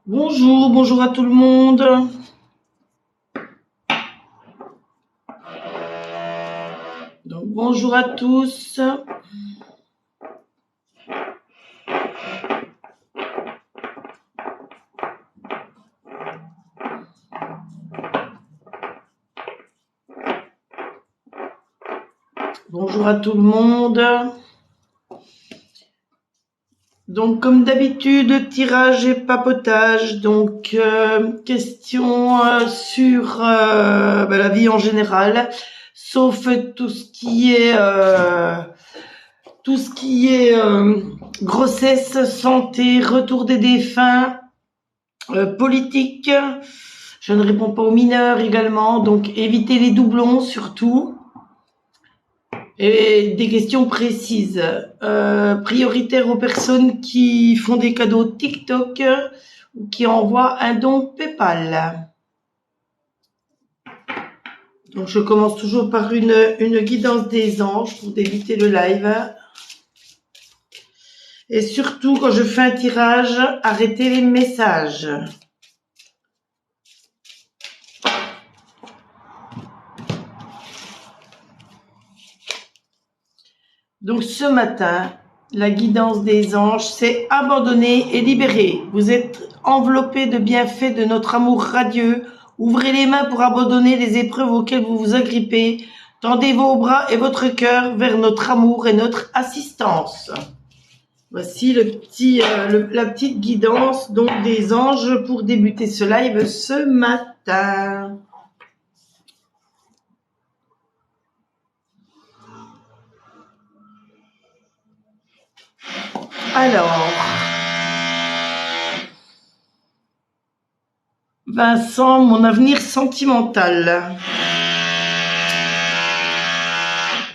Bonjour, bonjour à tout le monde. Donc, bonjour à tous. Bonjour à tout le monde. Donc, comme d'habitude, tirage et papotage. Donc, question sur la vie en général, sauf tout ce qui est grossesse, santé, retour des défunts, politique. Je ne réponds pas aux mineurs également, donc évitez les doublons surtout. Et des questions précises, prioritaires aux personnes qui font des cadeaux TikTok ou qui envoient un don PayPal. Donc je commence toujours par une guidance des anges pour éviter le live. Et surtout, quand je fais un tirage, arrêtez les messages. Donc ce matin, la guidance des anges, c'est abandonner et libérer. Vous êtes enveloppé de bienfaits de notre amour radieux. Ouvrez les mains pour abandonner les épreuves auxquelles vous vous agrippez. Tendez vos bras et votre cœur vers notre amour et notre assistance. Voici la petite guidance donc des anges pour débuter ce live ce matin. Alors, Vincent, mon avenir sentimental.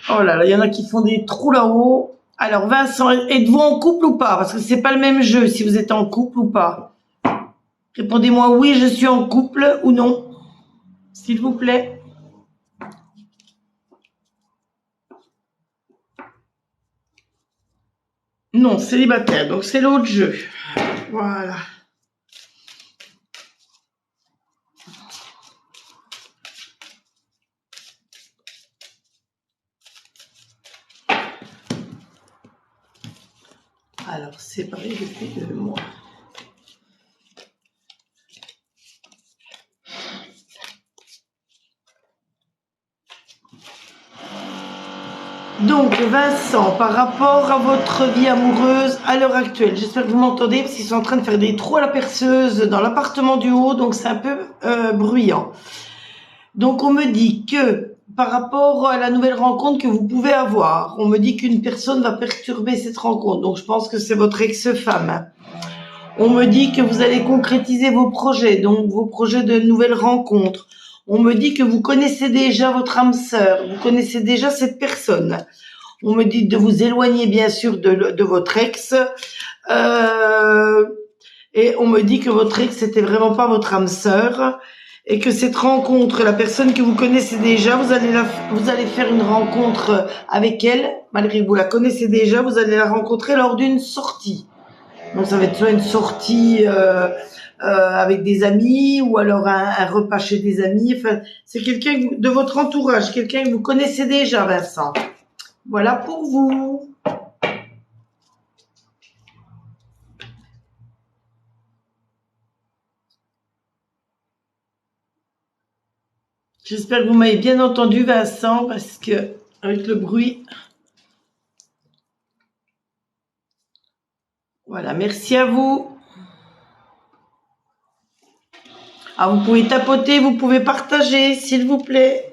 Oh là là, il y en a qui font des trous là-haut. Alors Vincent, êtes-vous en couple ou pas? Parce que c'est pas le même jeu si vous êtes en couple ou pas. Répondez-moi oui, je suis en couple ou non, s'il vous plaît. Non, célibataire, donc c'est l'autre jeu. Voilà. Alors, séparé depuis 2 mois. Donc, Vincent, par rapport à votre vie amoureuse à l'heure actuelle, j'espère que vous m'entendez parce qu'ils sont en train de faire des trous à la perceuse dans l'appartement du haut, donc c'est un peu bruyant. Donc, on me dit que par rapport à la nouvelle rencontre que vous pouvez avoir, on me dit qu'une personne va perturber cette rencontre. Donc, je pense que c'est votre ex-femme. On me dit que vous allez concrétiser vos projets, donc vos projets de nouvelles rencontres. On me dit que vous connaissez déjà votre âme sœur, vous connaissez déjà cette personne. On me dit de vous éloigner bien sûr de votre ex. Et on me dit que votre ex c'était vraiment pas votre âme sœur et que cette rencontre, la personne que vous connaissez déjà, vous allez faire une rencontre avec elle, malgré que vous la connaissez déjà, vous allez la rencontrer lors d'une sortie. Donc ça va être soit une sortie avec des amis ou alors un repas chez des amis. Enfin, c'est quelqu'un de votre entourage, quelqu'un que vous connaissez déjà, Vincent. Voilà pour vous. J'espère que vous m'avez bien entendu, Vincent, parce que avec le bruit. Voilà, merci à vous. Ah, vous pouvez tapoter, vous pouvez partager, s'il vous plaît.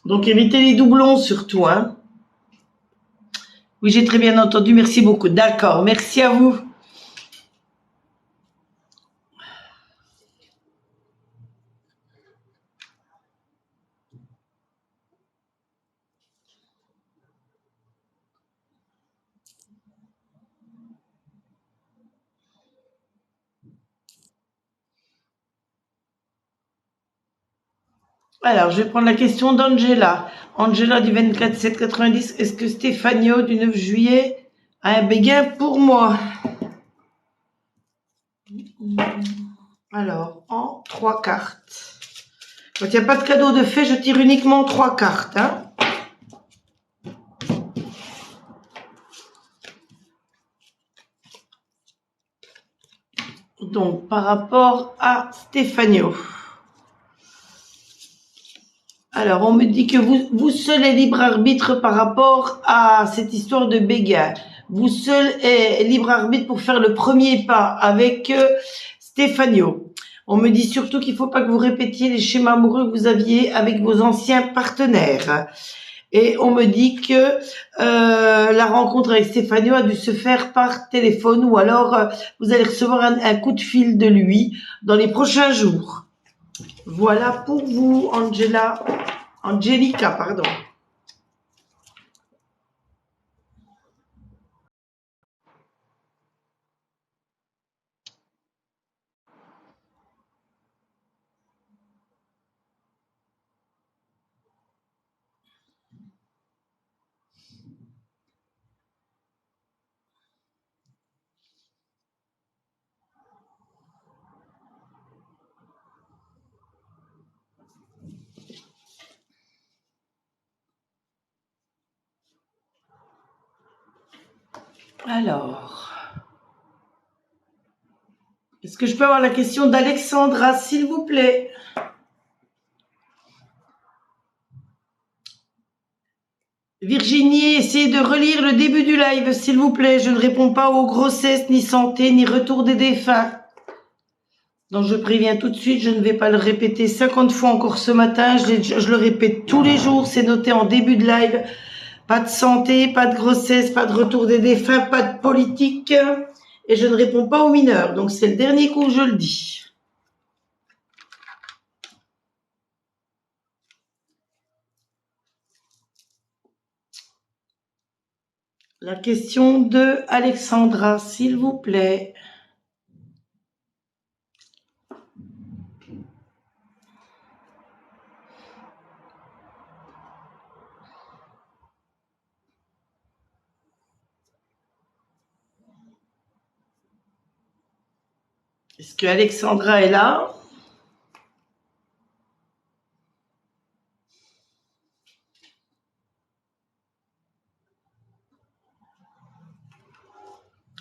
Donc évitez les doublons surtout, hein. Oui, j'ai très bien entendu, merci beaucoup. D'accord, merci à vous. Alors, je vais prendre la question d'Angela. Angela du 24/7/90. Est-ce que Stéphano du 9 juillet Un béguin pour moi. Alors, en 3 cartes. Quand il n'y a pas de cadeau de fait, je tire uniquement 3 cartes. Hein. Donc, par rapport à Stéphanio. Alors, on me dit que vous seul est libre arbitre par rapport à cette histoire de béguin. Vous seul est libre arbitre pour faire le premier pas avec Stéphanio. On me dit surtout qu'il ne faut pas que vous répétiez les schémas amoureux que vous aviez avec vos anciens partenaires. Et on me dit que la rencontre avec Stéphanio a dû se faire par téléphone ou alors vous allez recevoir un coup de fil de lui dans les prochains jours. Voilà pour vous, Angelica, pardon. Alors, est-ce que je peux avoir la question d'Alexandra, s'il vous plaît? Virginie, essayez de relire le début du live, s'il vous plaît. Je ne réponds pas aux grossesses, ni santé, ni retour des défunts. Donc je préviens tout de suite, je ne vais pas le répéter 50 fois encore ce matin. Je le répète tous les jours, c'est noté en début de live. Pas de santé, pas de grossesse, pas de retour des défunts, pas de politique. Et je ne réponds pas aux mineurs. Donc c'est le dernier coup que je le dis. La question de Alexandra, s'il vous plaît. Est-ce que Alexandra est là?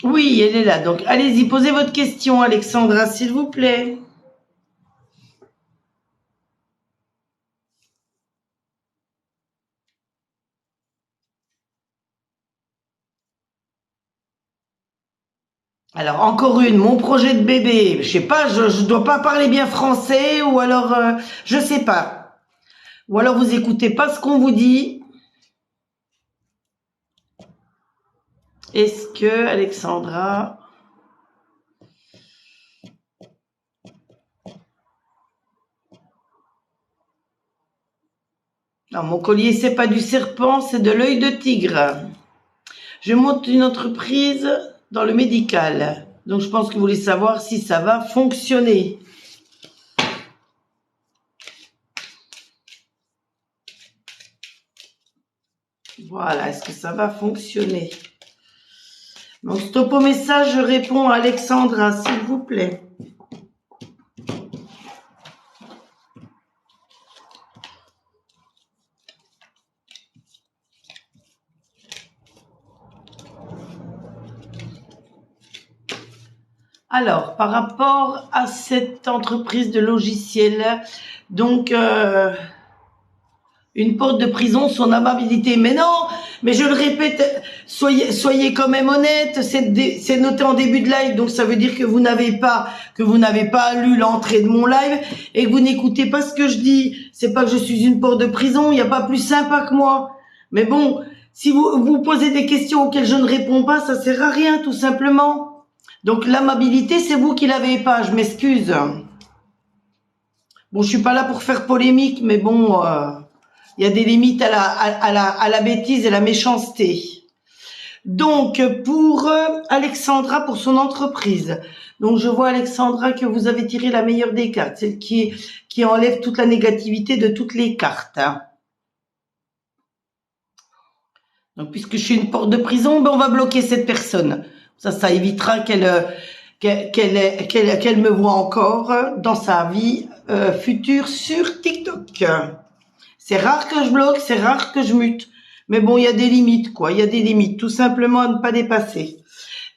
Oui, elle est là. Donc allez-y, posez votre question, Alexandra, s'il vous plaît. Alors encore une, mon projet de bébé. Je sais pas, je dois pas parler bien français ou alors je sais pas. Ou alors vous écoutez pas ce qu'on vous dit. Est-ce que Alexandra... Non, mon collier c'est pas du serpent, c'est de l'œil de tigre. Je monte une entreprise dans le médical. Donc je pense que vous voulez savoir si ça va fonctionner. Voilà, est-ce que ça va fonctionner? Donc stop au message, je réponds à Alexandra, s'il vous plaît. Alors, par rapport à cette entreprise de logiciels, donc une porte de prison, son amabilité. Mais non, mais je le répète, soyez quand même honnête. C'est noté en début de live, donc ça veut dire que vous n'avez pas lu l'entrée de mon live et que vous n'écoutez pas ce que je dis. C'est pas que je suis une porte de prison. Il n'y a pas plus sympa que moi. Mais bon, si vous posez des questions auxquelles je ne réponds pas, ça sert à rien, tout simplement. Donc l'amabilité, c'est vous qui l'avez pas. Je m'excuse. Bon, je suis pas là pour faire polémique, mais bon. Il y a des limites à la bêtise et la méchanceté. Donc, pour Alexandra, pour son entreprise. Donc, je vois, Alexandra, que vous avez tiré la meilleure des cartes, celle qui enlève toute la négativité de toutes les cartes. Donc, puisque je suis une porte de prison, ben, on va bloquer cette personne. Ça évitera qu'elle me voit encore dans sa vie future sur TikTok. C'est rare que je bloque, c'est rare que je mute. Mais bon, il y a des limites, quoi. Il y a des limites, tout simplement à ne pas dépasser.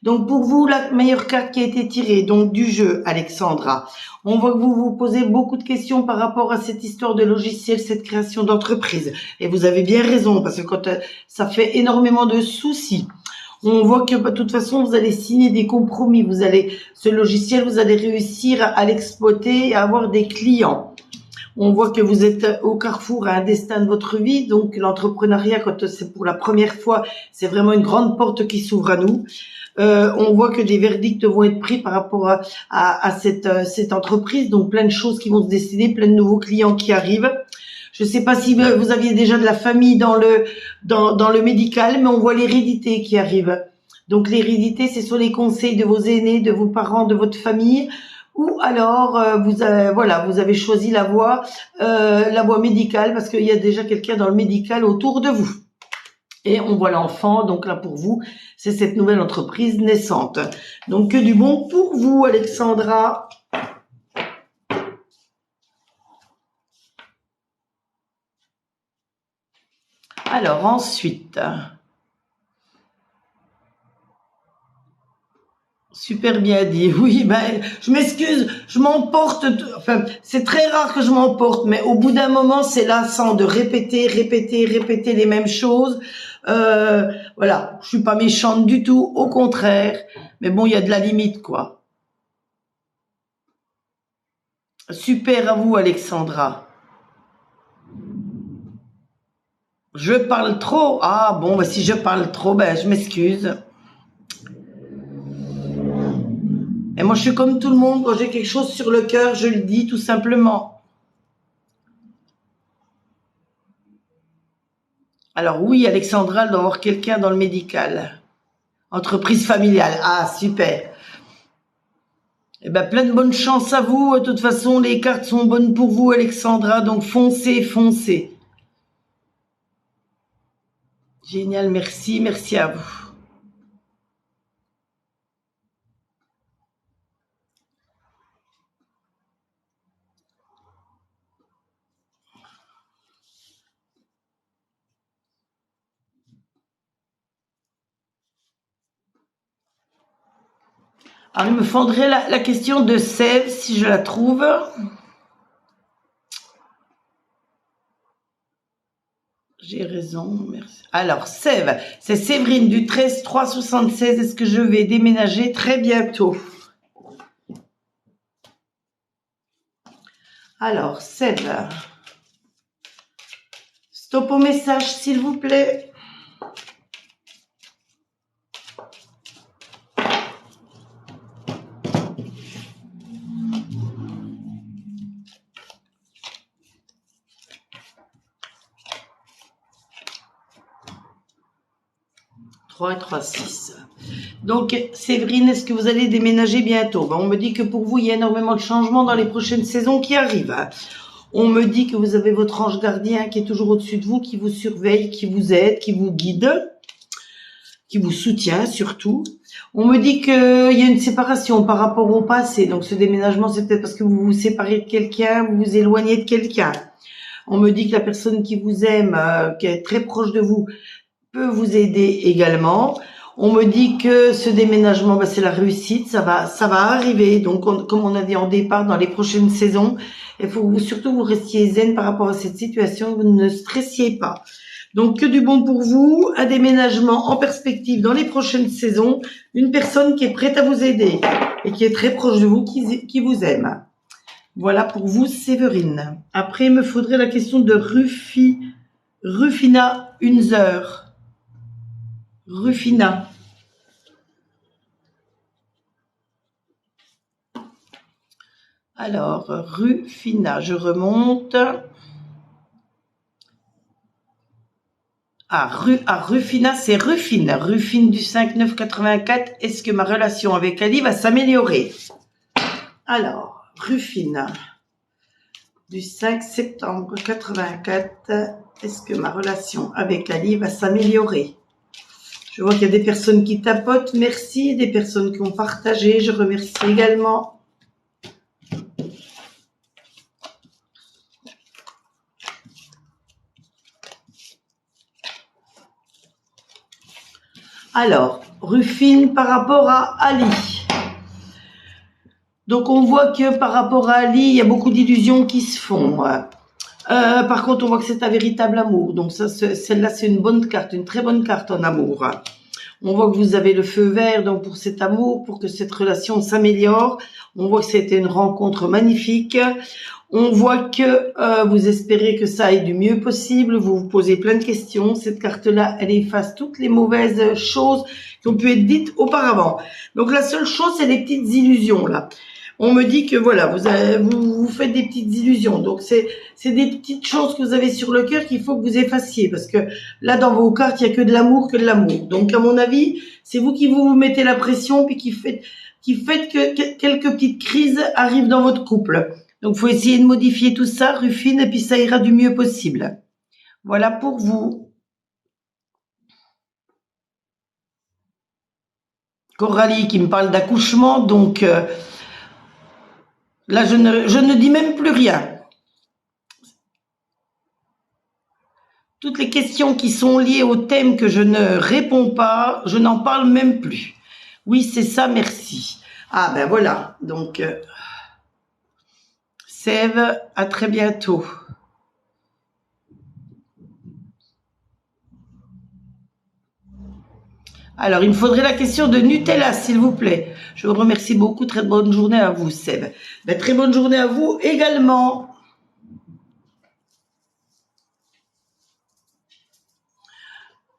Donc pour vous, la meilleure carte qui a été tirée donc du jeu, Alexandra, on voit que vous vous posez beaucoup de questions par rapport à cette histoire de logiciel, cette création d'entreprise. Et vous avez bien raison, parce que quand ça fait énormément de soucis. On voit que de toute façon, vous allez signer des compromis. Ce logiciel, vous allez réussir à l'exploiter et à avoir des clients. On voit que vous êtes au carrefour à un destin de votre vie. Donc l'entrepreneuriat, quand c'est pour la première fois, c'est vraiment une grande porte qui s'ouvre à nous. On voit que des verdicts vont être pris par rapport à cette entreprise, donc plein de choses qui vont se décider, plein de nouveaux clients qui arrivent. Je ne sais pas si vous aviez déjà de la famille dans le médical, mais on voit l'hérédité qui arrive. Donc l'hérédité, c'est sur les conseils de vos aînés, de vos parents, de votre famille, ou alors vous avez choisi la voie médicale parce qu'il y a déjà quelqu'un dans le médical autour de vous. Et on voit l'enfant, donc là pour vous, c'est cette nouvelle entreprise naissante. Donc que du bon pour vous, Alexandra. Alors ensuite, super bien dit. Oui, ben je m'excuse, je m'emporte. Enfin, c'est très rare que je m'emporte, mais au bout d'un moment, c'est lassant de répéter les mêmes choses. Voilà, je suis pas méchante du tout, au contraire. Mais bon, il y a de la limite, quoi. Super à vous, Alexandra. Je parle trop. Ah bon, bah, si je parle trop, ben je m'excuse. Et moi, je suis comme tout le monde. Quand j'ai quelque chose sur le cœur, je le dis tout simplement. Alors oui, Alexandra, elle doit avoir quelqu'un dans le médical. Entreprise familiale. Ah, super. Eh ben, plein de bonne chance à vous. De toute façon, les cartes sont bonnes pour vous, Alexandra. Donc, foncez, foncez. Génial, merci, merci à vous. Alors, il me faudrait la question de Sève, si je la trouve. J'ai raison, merci. Alors, Sève, c'est Séverine du 13 376. Est-ce que je vais déménager très bientôt? Alors, Sève. Stop au message, s'il vous plaît. Et 3, 6. Donc, Séverine, est-ce que vous allez déménager bientôt? On me dit que pour vous, il y a énormément de changements dans les prochaines saisons qui arrivent. On me dit que vous avez votre ange gardien qui est toujours au-dessus de vous, qui vous surveille, qui vous aide, qui vous guide, qui vous soutient surtout. On me dit qu'il y a une séparation par rapport au passé. Donc, ce déménagement, c'est peut-être parce que vous vous séparez de quelqu'un, vous vous éloignez de quelqu'un. On me dit que la personne qui vous aime, qui est très proche de vous, peut vous aider également. On me dit que ce déménagement, c'est la réussite, ça va arriver. Donc, comme on a dit en départ, dans les prochaines saisons, il faut surtout vous restiez zen par rapport à cette situation, vous ne stressiez pas. Donc, que du bon pour vous, un déménagement en perspective dans les prochaines saisons, une personne qui est prête à vous aider et qui est très proche de vous, qui vous aime. Voilà pour vous, Séverine. Après, il me faudrait la question de Rufina Unzer. Rufina. Alors, Rufina, je remonte. Rufina, c'est Rufine. Rufine du 5-9-84. Est-ce que ma relation avec Ali va s'améliorer? Alors, Rufine du 5 septembre 84. Est-ce que ma relation avec Ali va s'améliorer? Je vois qu'il y a des personnes qui tapotent. Merci. Des personnes qui ont partagé. Je remercie également. Alors, Rufine par rapport à Ali. Donc, on voit que par rapport à Ali, il y a beaucoup d'illusions qui se font. Par contre, on voit que c'est un véritable amour. Donc, ça, celle-là, c'est une bonne carte, une très bonne carte en amour. On voit que vous avez le feu vert donc pour cet amour, pour que cette relation s'améliore. On voit que c'était une rencontre magnifique. On voit que vous espérez que ça aille du mieux possible. Vous vous posez plein de questions. Cette carte-là, elle efface toutes les mauvaises choses qui ont pu être dites auparavant. Donc la seule chose, c'est les petites illusions là. On me dit que voilà, vous faites des petites illusions. Donc c'est des petites choses que vous avez sur le cœur qu'il faut que vous effaciez parce que là dans vos cartes, il y a que de l'amour, que de l'amour. Donc à mon avis, c'est vous qui vous mettez la pression puis qui faites que quelques petites crises arrivent dans votre couple. Donc, faut essayer de modifier tout ça, Rufine, et puis ça ira du mieux possible. Voilà pour vous. Coralie qui me parle d'accouchement, donc là, je ne dis même plus rien. Toutes les questions qui sont liées au thème que je ne réponds pas, je n'en parle même plus. Oui, c'est ça, merci. Ah ben voilà, donc Sève, à très bientôt. Alors, il me faudrait la question de Nutella, s'il vous plaît. Je vous remercie beaucoup. Très bonne journée à vous, Seb. Ben, très bonne journée à vous également.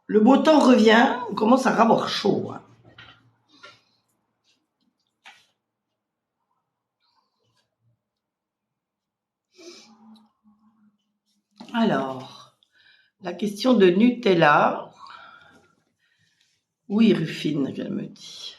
Le beau temps revient. On commence à avoir chaud. Alors, la question de Nutella. Oui, Rufine, elle me dit.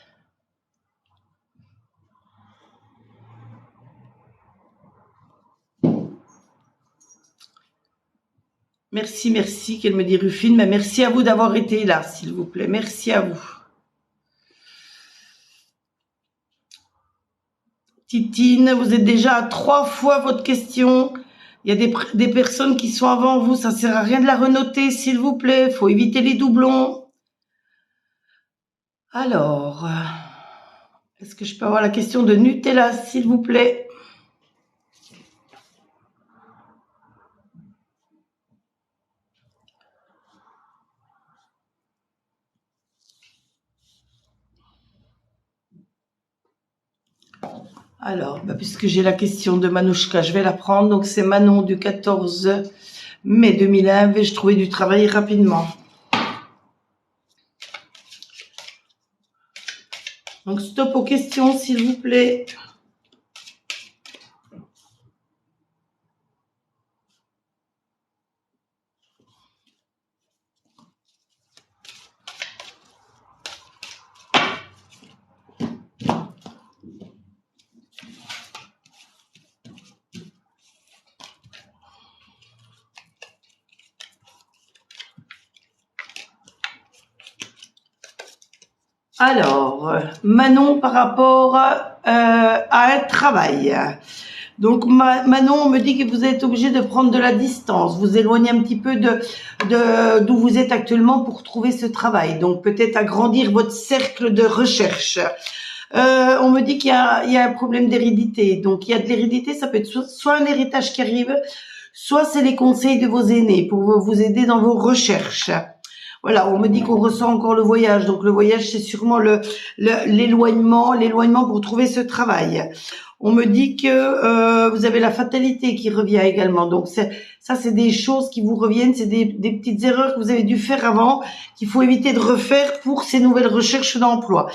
Merci, merci, qu'elle me dit Rufine. Mais merci à vous d'avoir été là, s'il vous plaît. Merci à vous. Titine, vous êtes déjà à 3 fois votre question. Il y a des personnes qui sont avant vous. Ça sert à rien de la renoter, s'il vous plaît. Faut éviter les doublons. Alors, est-ce que je peux avoir la question de Nutella, s'il vous plaît? Alors, puisque j'ai la question de Manouchka, je vais la prendre. Donc, c'est Manon du 14 mai 2001. Vais-je trouver du travail rapidement? Donc, stop aux questions, s'il vous plaît. Alors, Manon par rapport à un travail. Donc Manon me dit que vous êtes obligé de prendre de la distance, vous éloignez un petit peu d'où vous êtes actuellement pour trouver ce travail. Donc peut-être agrandir votre cercle de recherche. On me dit qu'il y a un problème d'hérédité. Donc il y a de l'hérédité, ça peut être soit un héritage qui arrive, soit c'est les conseils de vos aînés pour vous aider dans vos recherches. Voilà, on me dit qu'on ressent encore le voyage. Donc le voyage, c'est sûrement l'éloignement pour trouver ce travail. On me dit que vous avez la fatalité qui revient également. Donc ça, c'est des choses qui vous reviennent, c'est des petites erreurs que vous avez dû faire avant, qu'il faut éviter de refaire pour ces nouvelles recherches d'emploi.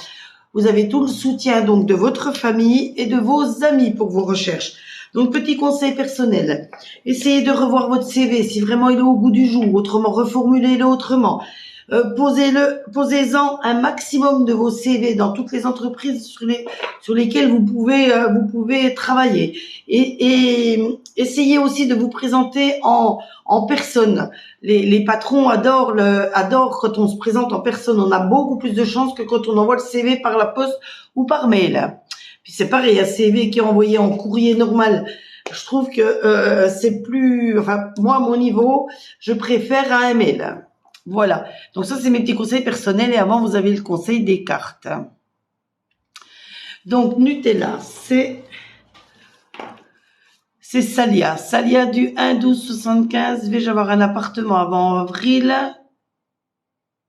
Vous avez tout le soutien donc de votre famille et de vos amis pour vos recherches. Donc, petit conseil personnel, essayez de revoir votre CV si vraiment il est au goût du jour, autrement, reformulez-le autrement. Posez-en un maximum de vos CV dans toutes les entreprises sur lesquelles vous pouvez travailler. Et essayez aussi de vous présenter en personne. Les patrons adorent quand on se présente en personne. On a beaucoup plus de chances que quand on envoie le CV par la poste ou par mail. Puis c'est pareil, un CV qui est envoyé en courrier normal. Je trouve que c'est plus, enfin moi à mon niveau, je préfère un mail. Voilà. Donc ça c'est mes petits conseils personnels et avant vous avez le conseil des cartes. Donc Nutella, c'est Salia. Salia du 1-12-75. Vais-je avoir un appartement avant avril?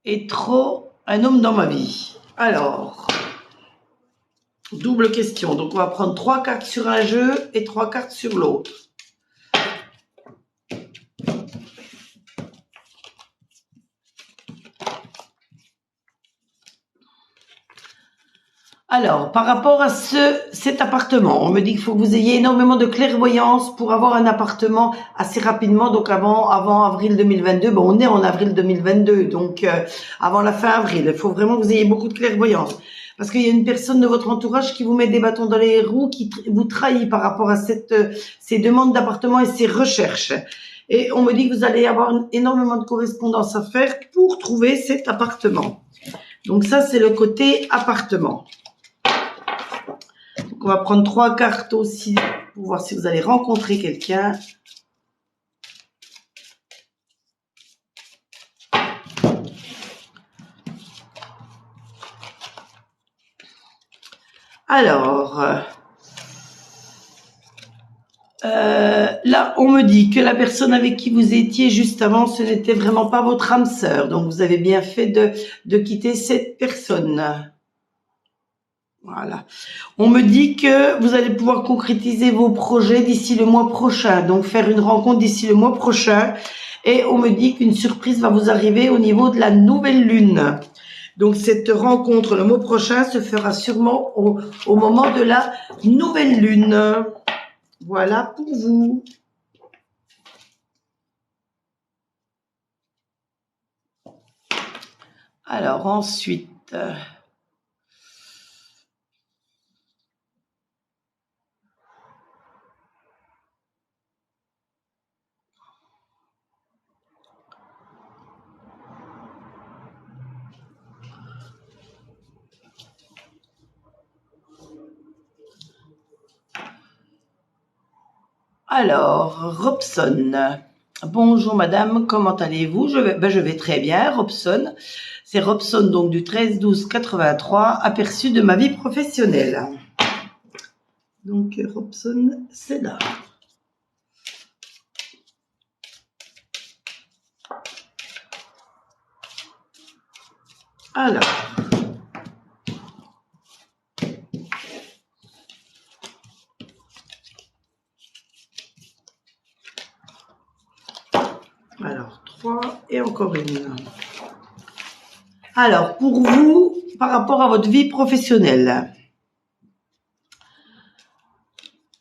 Et trop un homme dans ma vie. Alors, double question. Donc on va prendre 3 cartes sur un jeu et 3 cartes sur l'autre. Alors, par rapport à cet appartement, on me dit qu'il faut que vous ayez énormément de clairvoyance pour avoir un appartement assez rapidement, donc avant avril 2022. Bon, on est en avril 2022, donc avant la fin avril. Il faut vraiment que vous ayez beaucoup de clairvoyance. Parce qu'il y a une personne de votre entourage qui vous met des bâtons dans les roues, qui vous trahit par rapport à ces demandes d'appartement et ces recherches. Et on me dit que vous allez avoir énormément de correspondance à faire pour trouver cet appartement. Donc ça, c'est le côté appartement. Donc on va prendre 3 cartes aussi pour voir si vous allez rencontrer quelqu'un. Alors, là, on me dit que la personne avec qui vous étiez juste avant, ce n'était vraiment pas votre âme sœur. Donc, vous avez bien fait de quitter cette personne. Voilà. On me dit que vous allez pouvoir concrétiser vos projets d'ici le mois prochain. Donc, faire une rencontre d'ici le mois prochain. Et on me dit qu'une surprise va vous arriver au niveau de la nouvelle lune. Donc, cette rencontre le mois prochain se fera sûrement au moment de la nouvelle lune. Voilà pour vous. Alors, ensuite... Alors, Robson. Bonjour madame, comment allez-vous? Je vais très bien, Robson. C'est Robson donc du 13-12-83, aperçu de ma vie professionnelle. Donc Robson, c'est là. Alors. Alors, 3 et encore une. Alors, pour vous, par rapport à votre vie professionnelle.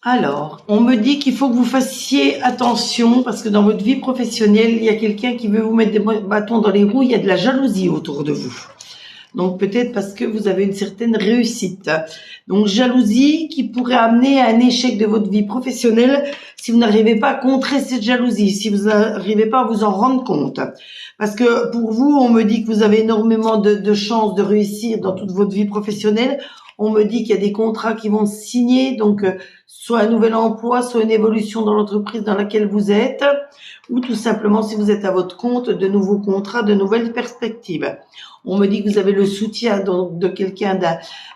Alors, on me dit qu'il faut que vous fassiez attention parce que dans votre vie professionnelle, il y a quelqu'un qui veut vous mettre des bâtons dans les roues, il y a de la jalousie autour de vous. Donc peut-être parce que vous avez une certaine réussite. Donc jalousie qui pourrait amener à un échec de votre vie professionnelle si vous n'arrivez pas à contrer cette jalousie, si vous n'arrivez pas à vous en rendre compte. Parce que pour vous, on me dit que vous avez énormément de chances de réussir dans toute votre vie professionnelle. On me dit qu'il y a des contrats qui vont se signer, donc soit un nouvel emploi, soit une évolution dans l'entreprise dans laquelle vous êtes, ou tout simplement si vous êtes à votre compte, de nouveaux contrats, de nouvelles perspectives. On me dit que vous avez le soutien donc de quelqu'un,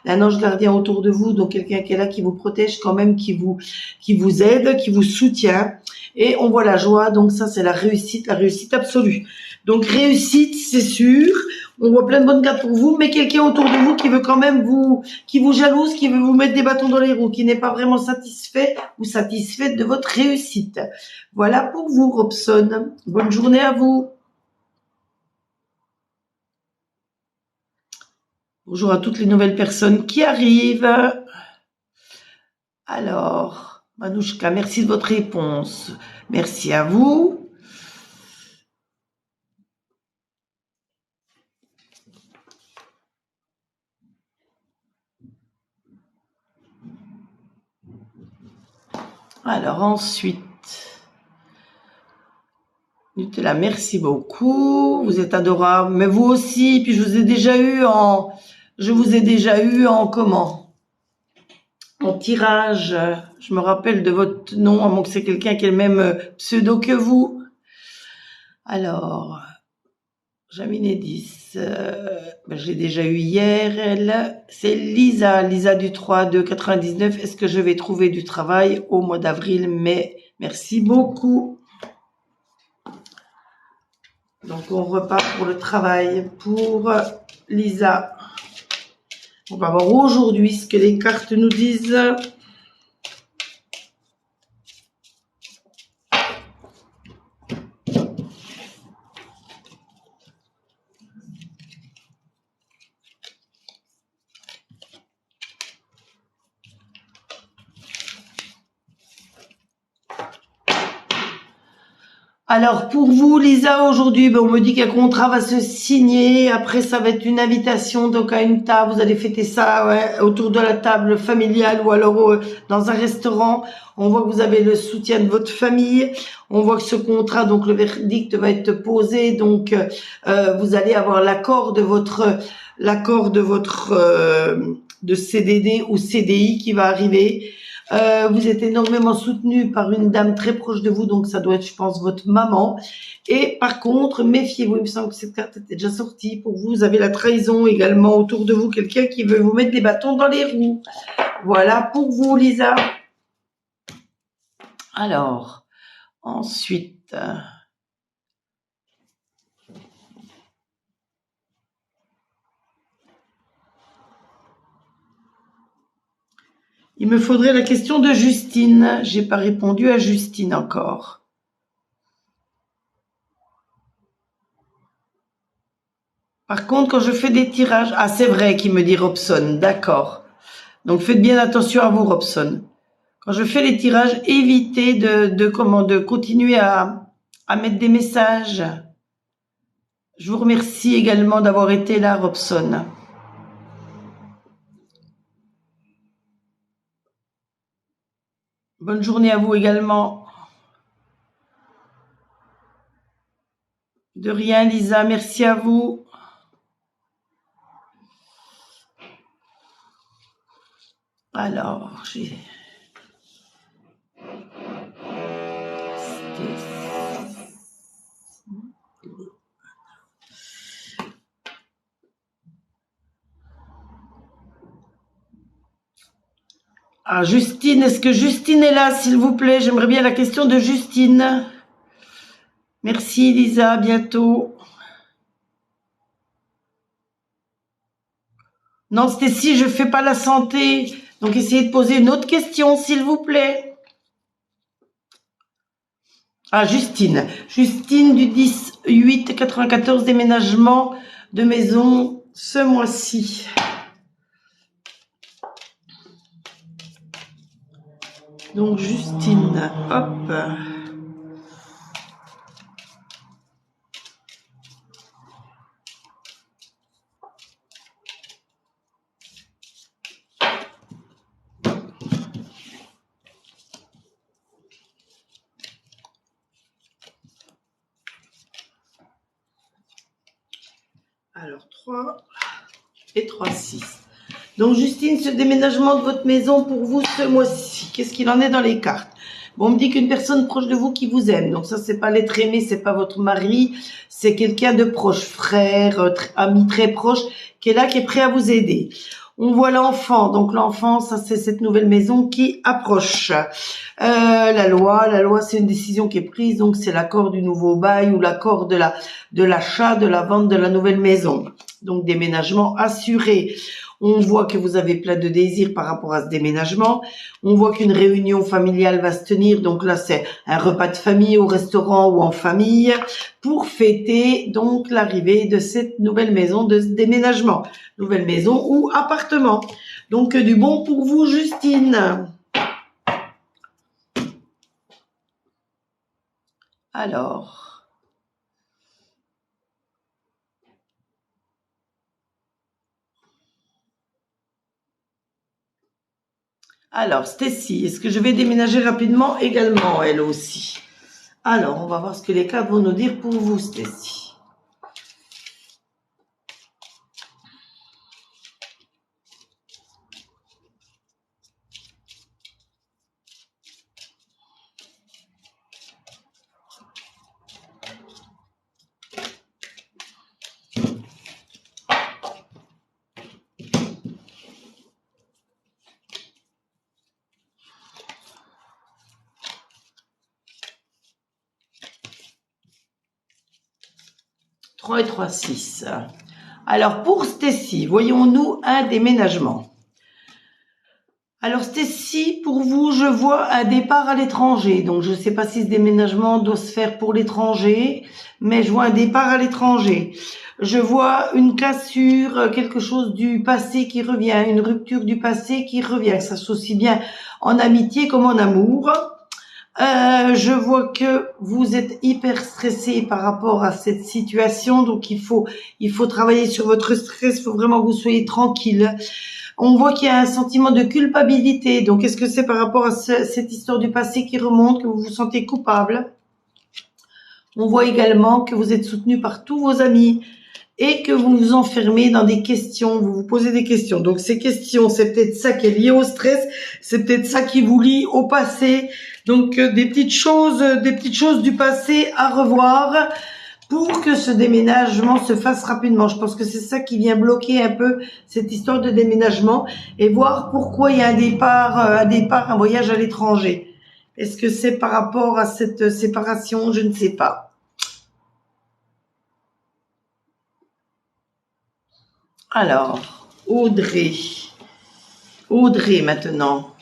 d'un ange gardien autour de vous, donc quelqu'un qui est là, qui vous protège quand même, qui vous aide, qui vous soutient. Et on voit la joie, donc ça c'est la réussite absolue. Donc réussite, c'est sûr. On voit plein de bonnes cartes pour vous, mais quelqu'un autour de vous qui veut quand même qui vous jalouse, qui veut vous mettre des bâtons dans les roues, qui n'est pas vraiment satisfait ou satisfaite de votre réussite. Voilà pour vous, Robson. Bonne journée à vous. Bonjour à toutes les nouvelles personnes qui arrivent. Alors, Manouchka, merci de votre réponse. Merci à vous. Alors ensuite, Nutella, merci beaucoup. Vous êtes adorable, mais vous aussi. Puis je vous ai déjà eu en comment? En tirage. Je me rappelle de votre nom, à moins que c'est quelqu'un qui ait le même pseudo que vous. Alors, Jaminedis, je l'ai déjà eu hier, elle. C'est Lisa du 3 2 99. Est-ce que je vais trouver du travail au mois d'avril, mai? Merci beaucoup. Donc, on repart pour le travail pour Lisa. On va voir aujourd'hui ce que les cartes nous disent. Alors pour vous, Lisa, aujourd'hui, on me dit qu'un contrat va se signer. Après, ça va être une invitation donc à une table. Vous allez fêter ça autour de la table familiale ou alors dans un restaurant. On voit que vous avez le soutien de votre famille. On voit que ce contrat, donc le verdict va être posé. Donc vous allez avoir l'accord de votre de CDD ou CDI qui va arriver. Vous êtes énormément soutenu par une dame très proche de vous, donc ça doit être, je pense, votre maman. Et par contre, méfiez-vous, il me semble que cette carte était déjà sortie. Pour vous, vous avez la trahison également autour de vous, quelqu'un qui veut vous mettre des bâtons dans les roues. Voilà pour vous, Lisa. Alors, ensuite... il me faudrait la question de Justine. J'ai pas répondu à Justine encore. Par contre, quand je fais des tirages... Ah, c'est vrai qu'il me dit Robson, d'accord. Donc, faites bien attention à vous, Robson. Quand je fais les tirages, évitez de continuer à mettre des messages. Je vous remercie également d'avoir été là, Robson. Bonne journée à vous également. De rien, Lisa, merci à vous. Alors, j'ai... Ah, Justine, est-ce que Justine est là, s'il vous plaît? J'aimerais bien la question de Justine. Merci, Lisa, à bientôt. Non, c'était si je fais pas la santé. Donc, essayez de poser une autre question, s'il vous plaît. Ah, Justine. Justine du 10-8-94, déménagement de maison ce mois-ci. Donc, Justine, hop. Alors, 3 et 3, 6. Donc, Justine, ce déménagement de votre maison pour vous ce mois-ci, qu'est-ce qu'il en est dans les cartes? Bon, on me dit qu'une personne proche de vous qui vous aime. Donc, ça, c'est pas l'être aimé, c'est pas votre mari, c'est quelqu'un de proche, frère, ami très proche, qui est là, qui est prêt à vous aider. On voit l'enfant. Donc, l'enfant, ça, c'est cette nouvelle maison qui approche. La loi, c'est une décision qui est prise. Donc, c'est l'accord du nouveau bail ou l'accord de l'achat, de la vente de la nouvelle maison. Donc, déménagement assuré. On voit que vous avez plein de désirs par rapport à ce déménagement. On voit qu'une réunion familiale va se tenir. Donc là, c'est un repas de famille au restaurant ou en famille pour fêter donc l'arrivée de cette nouvelle maison, de ce déménagement. Nouvelle maison ou appartement. Donc, du bon pour vous, Justine. Alors... Alors, Stacy, est-ce que je vais déménager rapidement également, elle aussi? Alors, on va voir ce que les cartes vont nous dire pour vous, Stacy. Trois et 3, 6. Alors, pour Stacy, voyons-nous un déménagement. Alors, Stacy, pour vous, je vois un départ à l'étranger. Donc, je ne sais pas si ce déménagement doit se faire pour l'étranger, mais je vois un départ à l'étranger. Je vois une cassure, quelque chose du passé qui revient, une rupture du passé qui revient. Ça s'associe bien en amitié comme en amour. Je vois que vous êtes hyper stressé par rapport à cette situation, donc il faut travailler sur votre stress. Il faut vraiment que vous soyez tranquille. On voit qu'il y a un sentiment de culpabilité. Donc, est-ce que c'est par rapport à cette histoire du passé qui remonte que vous vous sentez coupable? On voit également que vous êtes soutenu par tous vos amis et que vous vous enfermez dans des questions, vous vous posez des questions. Donc, ces questions, c'est peut-être ça qui est lié au stress, c'est peut-être ça qui vous lie au passé. Donc, des petites choses du passé à revoir pour que ce déménagement se fasse rapidement. Je pense que c'est ça qui vient bloquer un peu cette histoire de déménagement et voir pourquoi il y a un voyage à l'étranger. Est-ce que c'est par rapport à cette séparation? Je ne sais pas. Alors, Audrey. Audrey maintenant.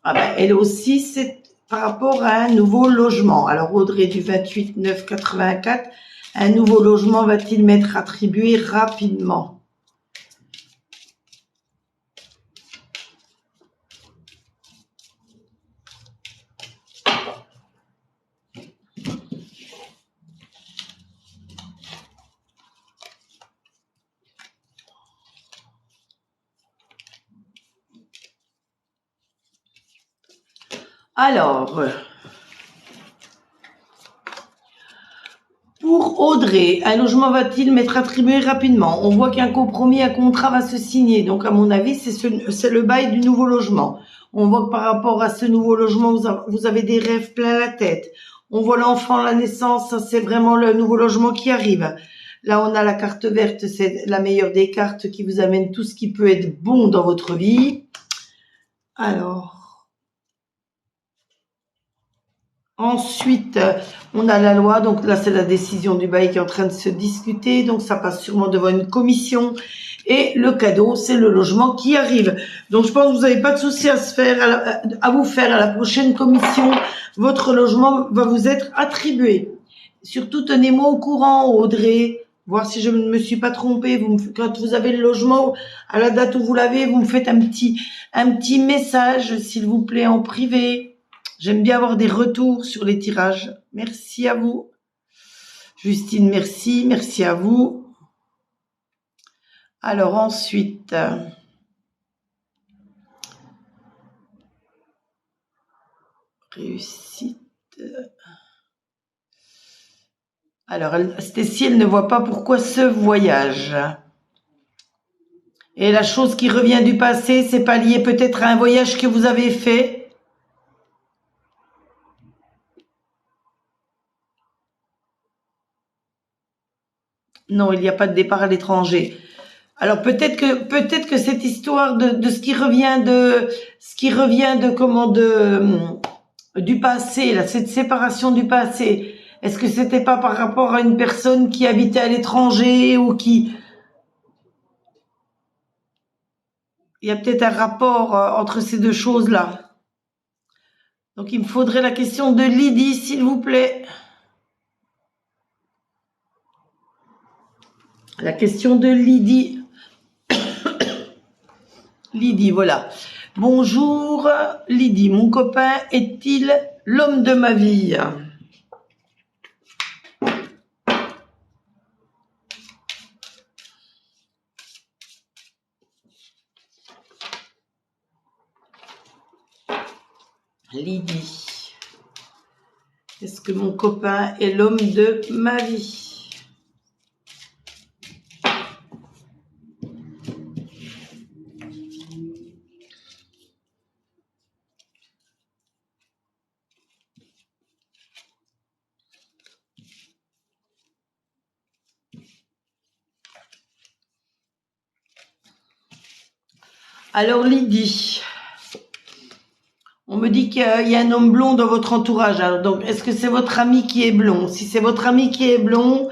Ah ben, elle aussi, c'est par rapport à un nouveau logement. Alors, Audrey du 28 9 84, un nouveau logement va-t-il m'être attribué rapidement? Alors, pour Audrey, un logement va-t-il m'être attribué rapidement? On voit qu'un compromis, un contrat va se signer. Donc, à mon avis, c'est le bail du nouveau logement. On voit que par rapport à ce nouveau logement, vous avez des rêves plein la tête. On voit l'enfant, la naissance, c'est vraiment le nouveau logement qui arrive. Là, on a la carte verte, c'est la meilleure des cartes qui vous amène tout ce qui peut être bon dans votre vie. Alors, ensuite, on a la loi, donc là c'est la décision du bail qui est en train de se discuter, donc ça passe sûrement devant une commission. Et le cadeau, c'est le logement qui arrive. Donc je pense que vous n'avez pas de souci à vous faire à la prochaine commission. Votre logement va vous être attribué. Surtout tenez-moi au courant, Audrey, voir si je ne me suis pas trompée. Quand vous avez le logement à la date où vous l'avez, vous me faites un petit message, s'il vous plaît, en privé. J'aime bien avoir des retours sur les tirages. Merci à vous. Justine, merci. Merci à vous. Alors ensuite, réussite. Alors, Stécie, elle ne voit pas pourquoi ce voyage. Et la chose qui revient du passé, c'est pas lié peut-être à un voyage que vous avez fait. Non, il n'y a pas de départ à l'étranger. Alors peut-être que cette histoire de ce qui revient du passé, là, cette séparation du passé, est-ce que c'était pas par rapport à une personne qui habitait à l'étranger ou qui... Il y a peut-être un rapport entre ces deux choses-là. Donc il me faudrait la question de Lydie, s'il vous plaît. La question de Lydie. Lydie, voilà. Bonjour Lydie, mon copain est-il l'homme de ma vie? Lydie. Est-ce que mon copain est l'homme de ma vie? Alors Lydie, on me dit qu'il y a un homme blond dans votre entourage. Alors, donc, est-ce que c'est votre ami qui est blond? Si c'est votre ami qui est blond,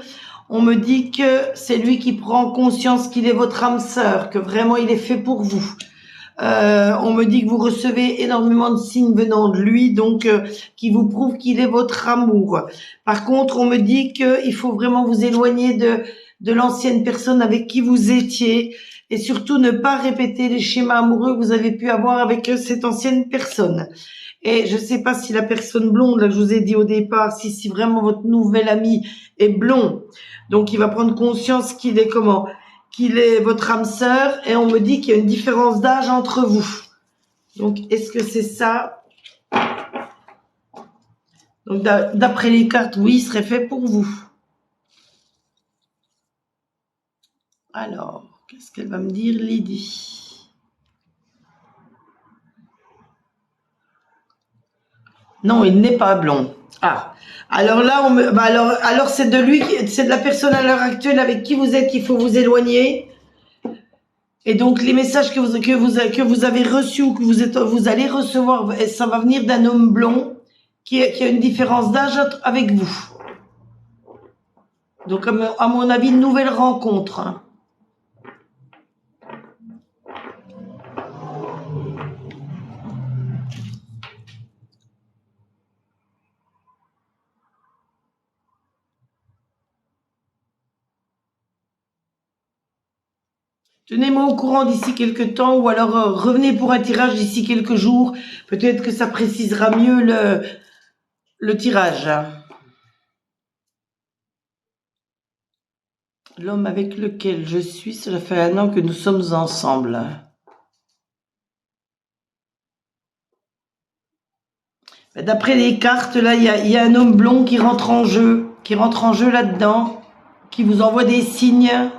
on me dit que c'est lui qui prend conscience qu'il est votre âme sœur, que vraiment il est fait pour vous. On me dit que vous recevez énormément de signes venant de lui, donc qui vous prouvent qu'il est votre amour. Par contre, on me dit qu'il faut vraiment vous éloigner de l'ancienne personne avec qui vous étiez, et surtout ne pas répéter les schémas amoureux que vous avez pu avoir avec cette ancienne personne. Et je ne sais pas si la personne blonde, là que je vous ai dit au départ, si vraiment votre nouvel ami est blond, donc il va prendre conscience qu'il est comment? Qu'il est votre âme sœur, et on me dit qu'il y a une différence d'âge entre vous. Donc, est-ce que c'est ça? Donc, d'après les cartes, oui, il serait fait pour vous. Alors, qu'est-ce qu'elle va me dire, Lydie? Non, il n'est pas blond. Ah, alors là, alors c'est de lui, c'est de la personne à l'heure actuelle avec qui vous êtes qu'il faut vous éloigner. Et donc les messages que vous avez reçus ou que vous allez recevoir, ça va venir d'un homme blond qui a une différence d'âge avec vous. Donc à mon avis, une nouvelle rencontre. Hein. Tenez-moi au courant d'ici quelques temps, ou alors revenez pour un tirage d'ici quelques jours. Peut-être que ça précisera mieux le tirage. L'homme avec lequel je suis, cela fait 1 an que nous sommes ensemble. D'après les cartes, là, il y a un homme blond qui rentre en jeu là-dedans, qui vous envoie des signes.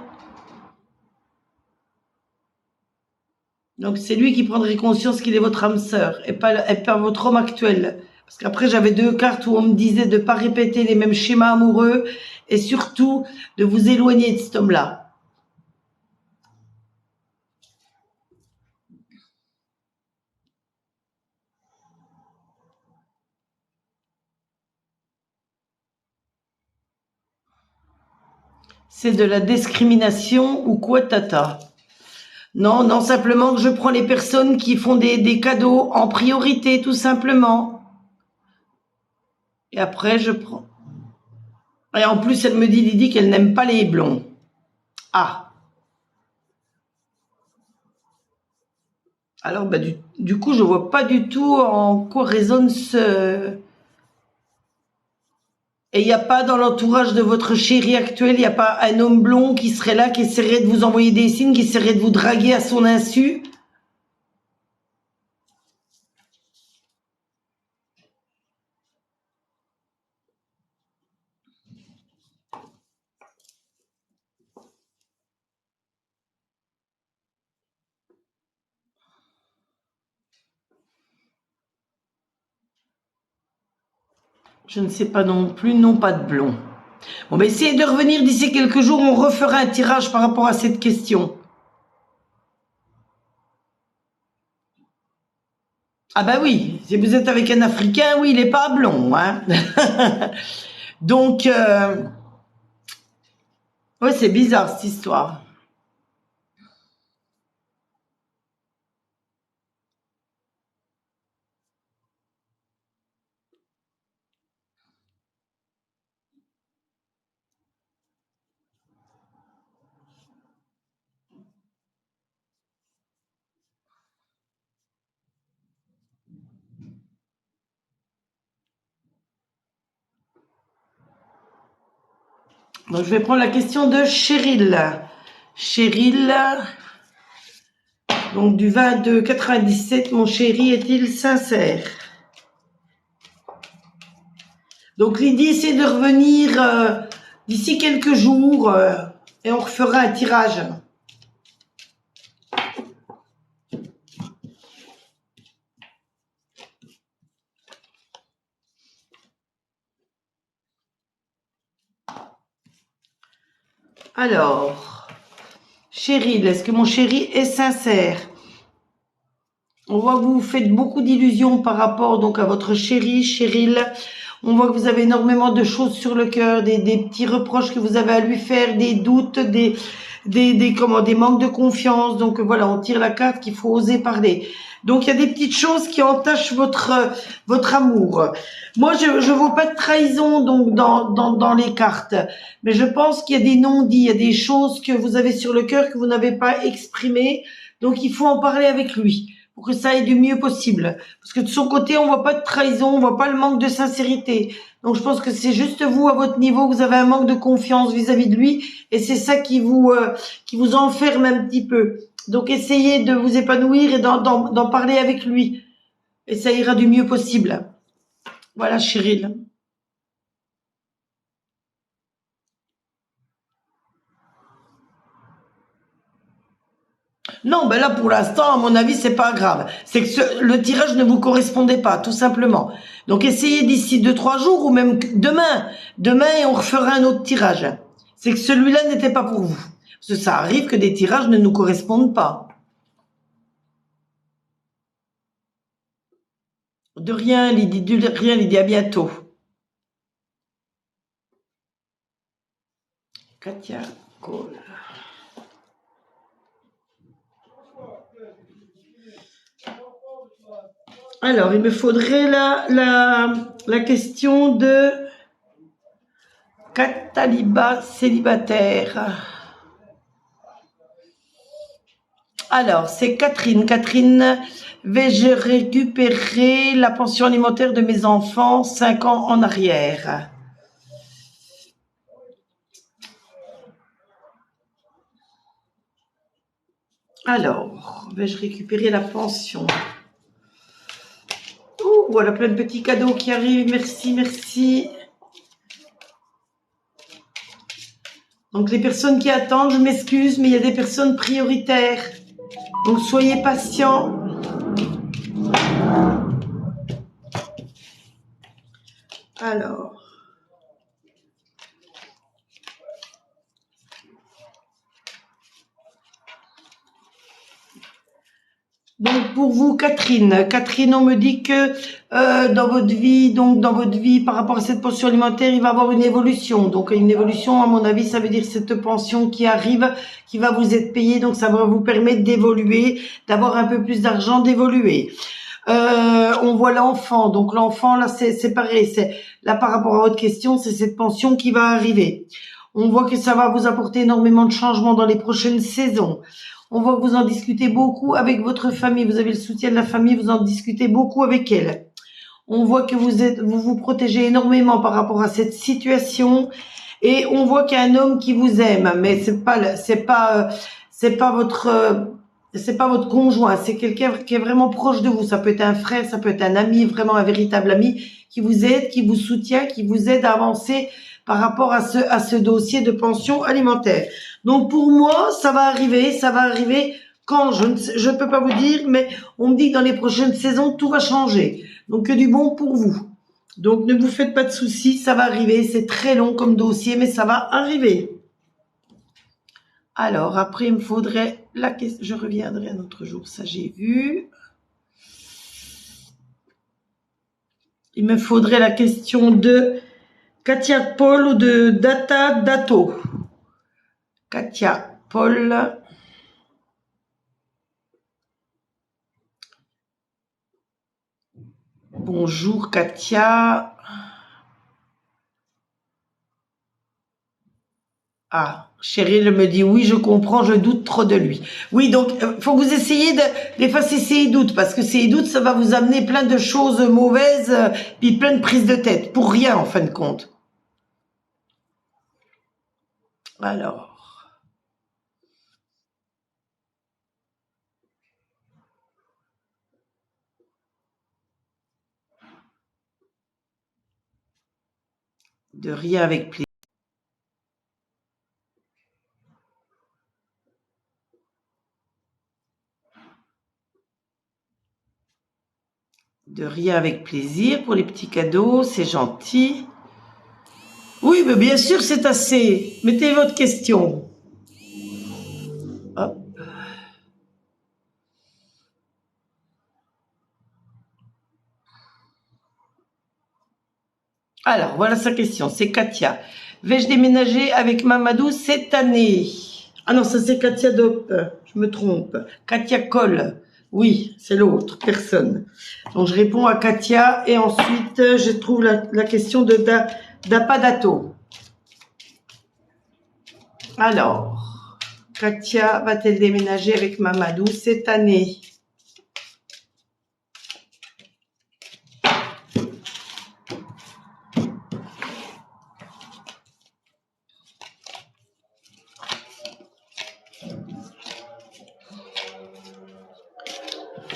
Donc c'est lui qui prendrait conscience qu'il est votre âme sœur et pas votre homme actuel. Parce qu'après j'avais 2 cartes où on me disait de ne pas répéter les mêmes schémas amoureux et surtout de vous éloigner de cet homme-là. C'est de la discrimination ou quoi, tata? Non, non, simplement que je prends les personnes qui font des cadeaux en priorité, tout simplement. Et après, je prends... Et en plus, elle me dit, Lydie, qu'elle n'aime pas les blonds. Ah. Alors, bah, du coup, je vois pas du tout en quoi résonne ce... Et il n'y a pas dans l'entourage de votre chéri actuel, il n'y a pas un homme blond qui serait là, qui essaierait de vous envoyer des signes, qui essaierait de vous draguer à son insu? Je ne sais pas non plus, non pas de blond. Bon, ben essayez de revenir d'ici quelques jours, on refera un tirage par rapport à cette question. Ah bah oui, si vous êtes avec un Africain, oui, il n'est pas blond. Hein. Donc, ouais, c'est bizarre cette histoire. Donc, je vais prendre la question de Cheryl. Cheryl, donc du 22 97, mon chéri est-il sincère? Donc l'idée c'est de revenir d'ici quelques jours et on refera un tirage. Alors, Cheryl, est-ce que mon chéri est sincère? On voit que vous faites beaucoup d'illusions par rapport donc à votre chéri, Cheryl. On voit que vous avez énormément de choses sur le cœur, des petits reproches que vous avez à lui faire, des doutes, des manques de confiance. Donc voilà, on tire la carte qu'il faut oser parler. Donc il y a des petites choses qui entachent votre amour. Moi, je vois pas de trahison donc dans les cartes, mais je pense qu'il y a des non-dits, il y a des choses que vous avez sur le cœur que vous n'avez pas exprimées. Donc il faut en parler avec lui pour que ça aille du mieux possible. Parce que de son côté, on voit pas de trahison, on voit pas le manque de sincérité. Donc je pense que c'est juste vous, à votre niveau, vous avez un manque de confiance vis-à-vis de lui, et c'est ça qui vous enferme un petit peu. Donc essayez de vous épanouir et d'en parler avec lui, et ça ira du mieux possible. Voilà, Cheryl. Non, ben là, pour l'instant, à mon avis, c'est pas grave. C'est que le tirage ne vous correspondait pas, tout simplement. Donc, essayez d'ici 2, 3 jours ou même demain. Demain, et on refera un autre tirage. C'est que celui-là n'était pas pour vous. Parce que ça arrive que des tirages ne nous correspondent pas. De rien, Lydie, de rien, Lydie, à bientôt. Katia Cole. Alors, il me faudrait la question de Cataliba célibataire. Alors, c'est Catherine. Catherine, vais-je récupérer la pension alimentaire de mes enfants 5 ans en arrière? Alors, vais-je récupérer la pension? Oh, voilà plein de petits cadeaux qui arrivent. Merci, merci. Donc, les personnes qui attendent, je m'excuse, mais il y a des personnes prioritaires. Donc, soyez patients. Alors. Donc pour vous, Catherine, on me dit que dans votre vie, par rapport à cette pension alimentaire, il va y avoir une évolution. Donc une évolution, à mon avis, ça veut dire cette pension qui arrive, qui va vous être payée, donc ça va vous permettre d'évoluer, d'avoir un peu plus d'argent, d'évoluer. On voit l'enfant, donc l'enfant là c'est pareil, c'est là par rapport à votre question, c'est cette pension qui va arriver. On voit que ça va vous apporter énormément de changements dans les prochaines saisons. On voit que vous en discutez beaucoup avec votre famille, vous avez le soutien de la famille, vous en discutez beaucoup avec elle. On voit que vous protégez énormément par rapport à cette situation, et on voit qu'il y a un homme qui vous aime, mais c'est pas votre conjoint, c'est quelqu'un qui est vraiment proche de vous. Ça peut être un frère, ça peut être un ami, vraiment un véritable ami qui vous aide, qui vous soutient, qui vous aide à avancer par rapport à ce dossier de pension alimentaire. Donc pour moi, ça va arriver quand, je ne peux pas vous dire, mais on me dit que dans les prochaines saisons, tout va changer. Donc que du bon pour vous. Donc ne vous faites pas de soucis, ça va arriver. C'est très long comme dossier, mais ça va arriver. Alors, après, il me faudrait la question. Je reviendrai un autre jour, ça j'ai vu. Il me faudrait la question de Katia Paul ou de Data Dato. Katia Paul. Bonjour Katia. Ah, Cheryl me dit oui, je comprends, je doute trop de lui. Oui, donc faut que vous essayiez d'effacer ces doutes, parce que ces doutes, ça va vous amener plein de choses mauvaises, puis plein de prises de tête, pour rien en fin de compte. Alors. De rien avec plaisir. De rien avec plaisir pour les petits cadeaux, c'est gentil. Oui, mais bien sûr, c'est assez. Mettez votre question. Hop. Alors, voilà sa question. C'est Katia. Vais-je déménager avec Mamadou cette année? Ah non, ça c'est Katia Dop. Je me trompe. Katia Coll. Oui, c'est l'autre personne. Donc, je réponds à Katia et ensuite, je trouve la question de Dapadato. Alors, Katia va-t-elle déménager avec Mamadou cette année?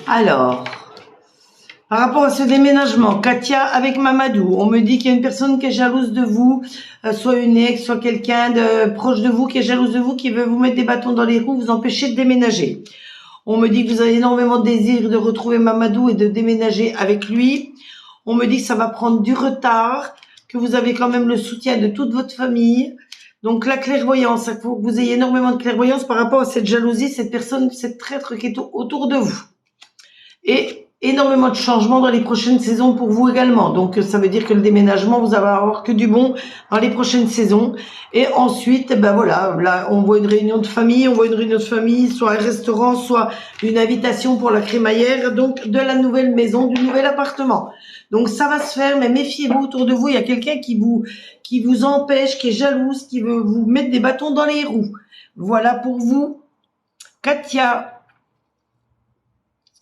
Alors, par rapport à ce déménagement, Katia avec Mamadou, on me dit qu'il y a une personne qui est jalouse de vous, soit une ex, soit quelqu'un de proche de vous qui est jalouse de vous, qui veut vous mettre des bâtons dans les roues, vous empêcher de déménager. On me dit que vous avez énormément de désir de retrouver Mamadou et de déménager avec lui. On me dit que ça va prendre du retard, que vous avez quand même le soutien de toute votre famille. Donc la clairvoyance, il faut que vous ayez énormément de clairvoyance par rapport à cette jalousie, cette personne, cette traître qui est autour de vous. Et énormément de changements dans les prochaines saisons pour vous également. Donc, ça veut dire que le déménagement, vous allez avoir que du bon dans les prochaines saisons. Et ensuite, ben voilà, là, on voit une réunion de famille, soit un restaurant, soit une invitation pour la crémaillère, donc de la nouvelle maison, du nouvel appartement. Donc, ça va se faire, mais méfiez-vous autour de vous. Il y a quelqu'un qui vous empêche, qui est jalouse, qui veut vous mettre des bâtons dans les roues. Voilà pour vous. Katia.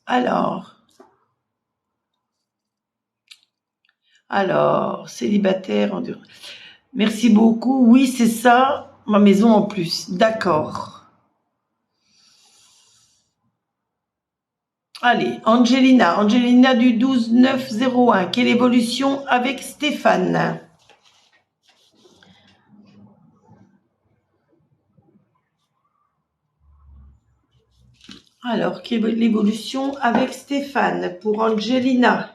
Alors, célibataire, merci beaucoup. Oui, c'est ça, ma maison en plus. D'accord. Allez, Angelina du 12-9-01. Quelle évolution avec Stéphane? Alors, quelle est l'évolution avec Stéphane pour Angelina?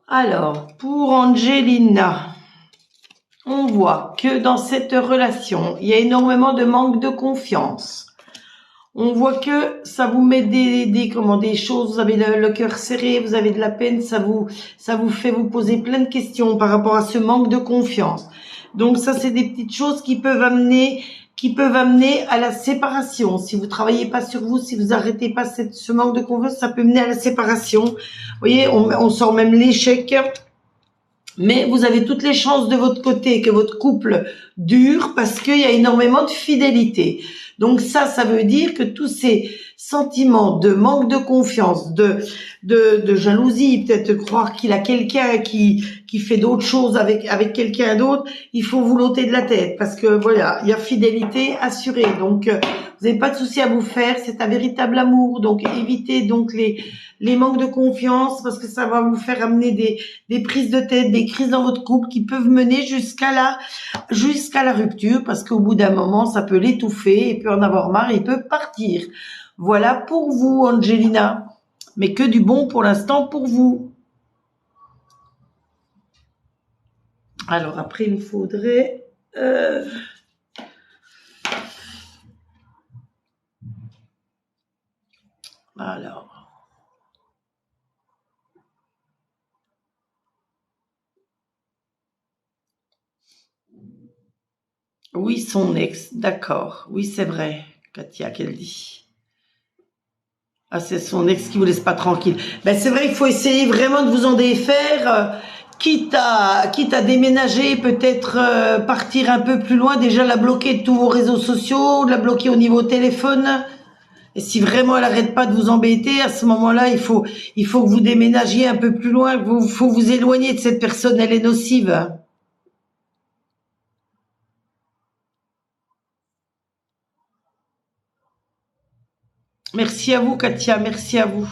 Alors, pour Angelina, on voit que dans cette relation, il y a énormément de manque de confiance. On voit que ça vous met des choses, vous avez le cœur serré, vous avez de la peine, ça vous fait vous poser plein de questions par rapport à ce manque de confiance. Donc ça, c'est des petites choses qui peuvent amener à la séparation. Si vous travaillez pas sur vous, si vous arrêtez pas ce manque de confiance, ça peut mener à la séparation. Vous voyez, on sort même l'échec. Mais vous avez toutes les chances de votre côté que votre couple dure parce qu'il y a énormément de fidélité. Donc ça veut dire que tous ces sentiments de manque de confiance, de jalousie, peut-être croire qu'il a quelqu'un qui fait d'autres choses avec quelqu'un d'autre, il faut vous l'ôter de la tête parce que voilà, il y a fidélité assurée. Donc vous n'avez pas de souci à vous faire, c'est un véritable amour. Donc évitez donc les manques de confiance parce que ça va vous faire amener des prises de tête, des crises dans votre couple qui peuvent mener jusqu'à la rupture parce qu'au bout d'un moment, ça peut l'étouffer, il peut en avoir marre, il peut partir. Voilà pour vous, Angelina. Mais que du bon pour l'instant pour vous. Alors après, il me faudrait... Alors... Oui, son ex, d'accord. Oui, c'est vrai, Katia, qu'elle dit. Ah, c'est son ex qui vous laisse pas tranquille. Ben, c'est vrai qu'il faut essayer vraiment de vous en défaire, quitte à déménager, peut-être partir un peu plus loin, déjà la bloquer de tous vos réseaux sociaux, la bloquer au niveau téléphone. Et si vraiment elle arrête pas de vous embêter, à ce moment-là, il faut que vous déménagiez un peu plus loin, faut vous éloigner de cette personne, elle est nocive. Merci à vous, Katia, merci à vous.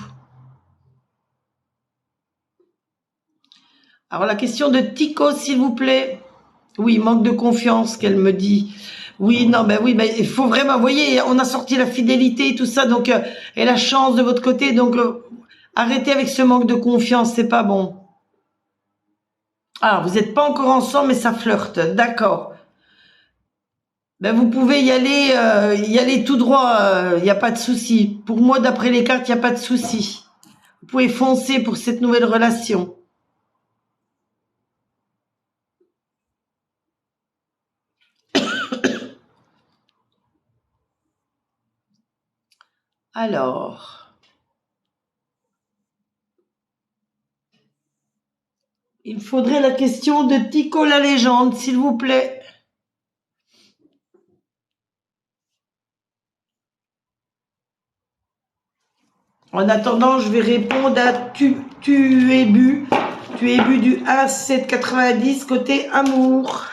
Alors la question de Tico, s'il vous plaît. Oui, manque de confiance, qu'elle me dit. Oui, non, ben oui, ben il faut vraiment, vous voyez, on a sorti la fidélité et tout ça, donc et la chance de votre côté, donc arrêtez avec ce manque de confiance, c'est pas bon. Ah, vous n'êtes pas encore ensemble, mais ça flirte, d'accord. Ben vous pouvez y aller tout droit, il n'y a pas de souci. Pour moi, d'après les cartes, il n'y a pas de souci. Vous pouvez foncer pour cette nouvelle relation. Alors, il me faudrait la question de Tico la légende, s'il vous plaît. En attendant, je vais répondre à tu es bu. Tu es bu du 1,790 côté amour.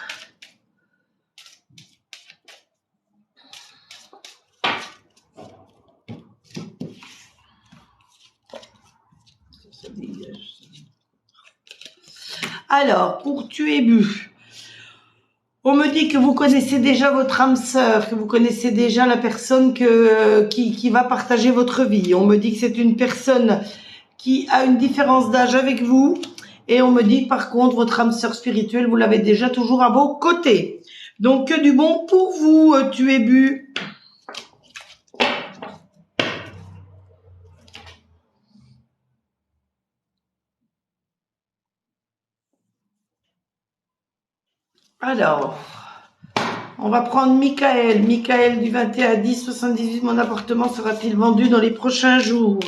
Alors, pour tu es bu, on me dit que vous connaissez déjà votre âme sœur, que vous connaissez déjà la personne qui va partager votre vie. On me dit que c'est une personne qui a une différence d'âge avec vous. Et on me dit que par contre, votre âme sœur spirituelle, vous l'avez déjà toujours à vos côtés. Donc, que du bon pour vous, tu es bu. Alors, on va prendre Michael. Michael du 21-10-78. Mon appartement sera-t-il vendu dans les prochains jours?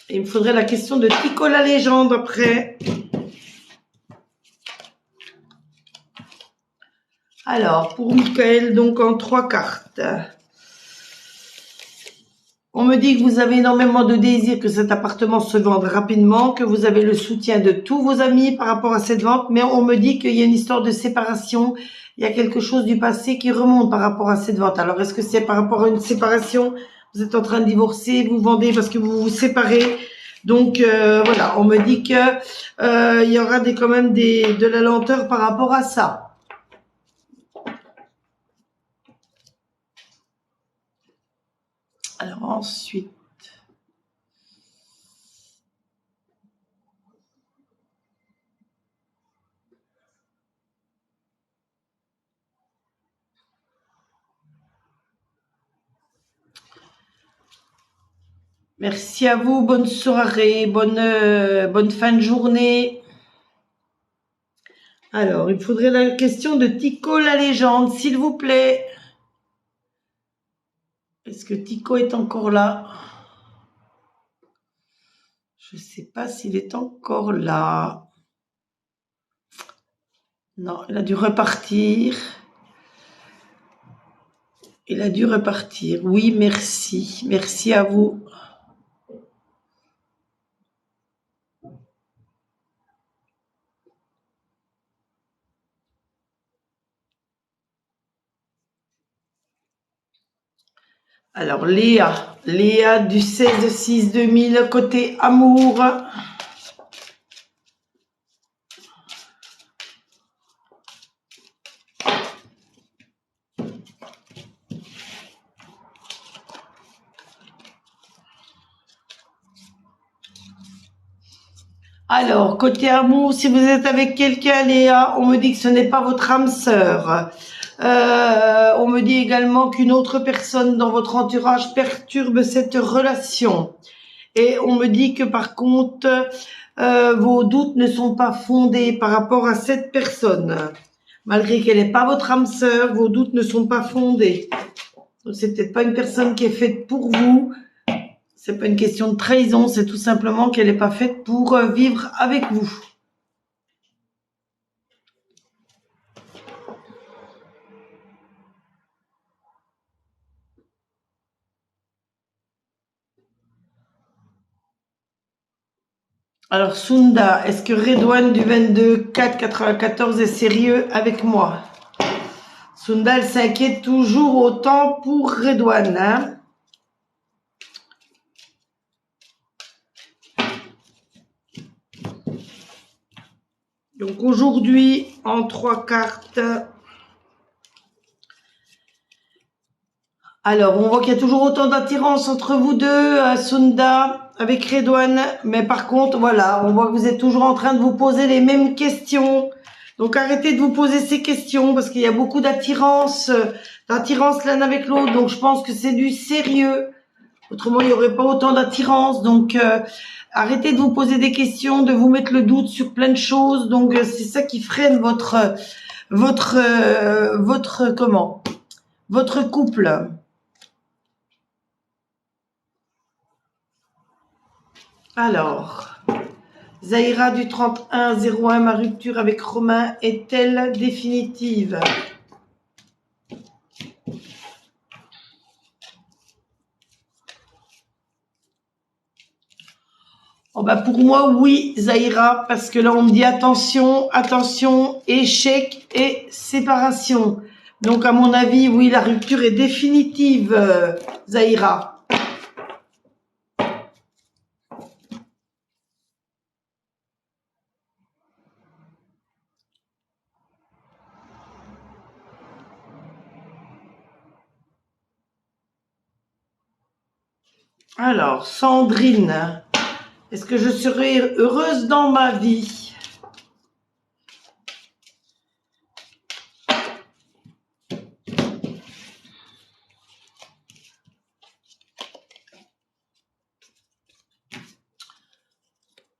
Il me faudrait la question de Tico la légende après. Alors, pour Michael, donc en 3 cartes. On me dit que vous avez énormément de désir que cet appartement se vende rapidement, que vous avez le soutien de tous vos amis par rapport à cette vente, mais on me dit qu'il y a une histoire de séparation, il y a quelque chose du passé qui remonte par rapport à cette vente. Alors, est-ce que c'est par rapport à une séparation? Vous êtes en train de divorcer, vous vendez parce que vous vous séparez. Donc, voilà, on me dit que il y aura quand même de la lenteur par rapport à ça. Alors ensuite, merci à vous, bonne soirée, bonne fin de journée. Alors, il faudrait la question de Tico la légende, s'il vous plaît. Est-ce que Tico est encore là? Je ne sais pas s'il est encore là. Non, il a dû repartir. Il a dû repartir. Oui, merci. Merci à vous. Alors, Léa du 16-6-2000, côté amour. Alors, côté amour, si vous êtes avec quelqu'un, Léa, on me dit que ce n'est pas votre âme sœur. On me dit également qu'une autre personne dans votre entourage perturbe cette relation. Et on me dit que par contre, vos doutes ne sont pas fondés par rapport à cette personne. Malgré qu'elle n'est pas votre âme sœur, vos doutes ne sont pas fondés. Donc, c'est peut-être pas une personne qui est faite pour vous. C'est pas une question de trahison, c'est tout simplement qu'elle n'est pas faite pour vivre avec vous. Alors, Sunda, est-ce que Redouane du 22-4-94 est sérieux avec moi? Sunda, elle s'inquiète toujours autant pour Redouane, hein? Donc aujourd'hui, en 3 cartes, alors on voit qu'il y a toujours autant d'attirance entre vous deux, Sunda, avec Redouane, mais par contre, voilà, on voit que vous êtes toujours en train de vous poser les mêmes questions. Donc arrêtez de vous poser ces questions parce qu'il y a beaucoup d'attirance l'un avec l'autre. Donc je pense que c'est du sérieux. Autrement, il n'y aurait pas autant d'attirance. Donc arrêtez de vous poser des questions, de vous mettre le doute sur plein de choses. Donc c'est ça qui freine votre couple. Alors, Zahira du 31-01, ma rupture avec Romain est-elle définitive? Oh bah pour moi, oui, Zahira, parce que là, on me dit attention, attention, échec et séparation. Donc, à mon avis, oui, la rupture est définitive, Zahira. Alors, Sandrine, est-ce que je serai heureuse dans ma vie?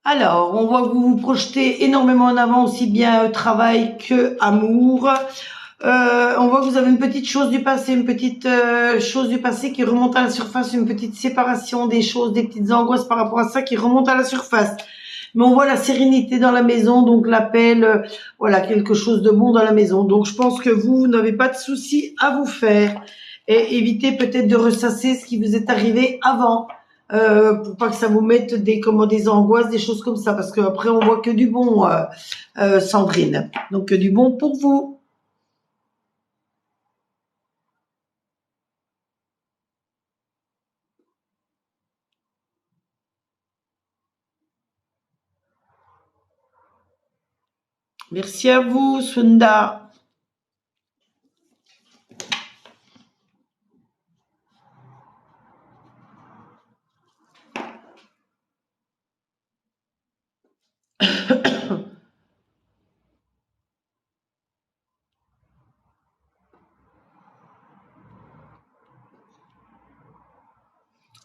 Alors, on voit que vous vous projetez énormément en avant, aussi bien travail que amour. On voit que vous avez une petite chose du passé, une petite chose du passé qui remonte à la surface, une petite séparation des choses, des petites angoisses par rapport à ça qui remonte à la surface. Mais on voit la sérénité dans la maison, donc l'appel, voilà, quelque chose de bon dans la maison. Donc je pense que vous n'avez pas de soucis à vous faire et évitez peut-être de ressasser ce qui vous est arrivé avant. Pour pas que ça vous mette des angoisses, des choses comme ça, parce qu'après on voit que du bon, Sandrine. Donc que du bon pour vous. Merci à vous, Sunda.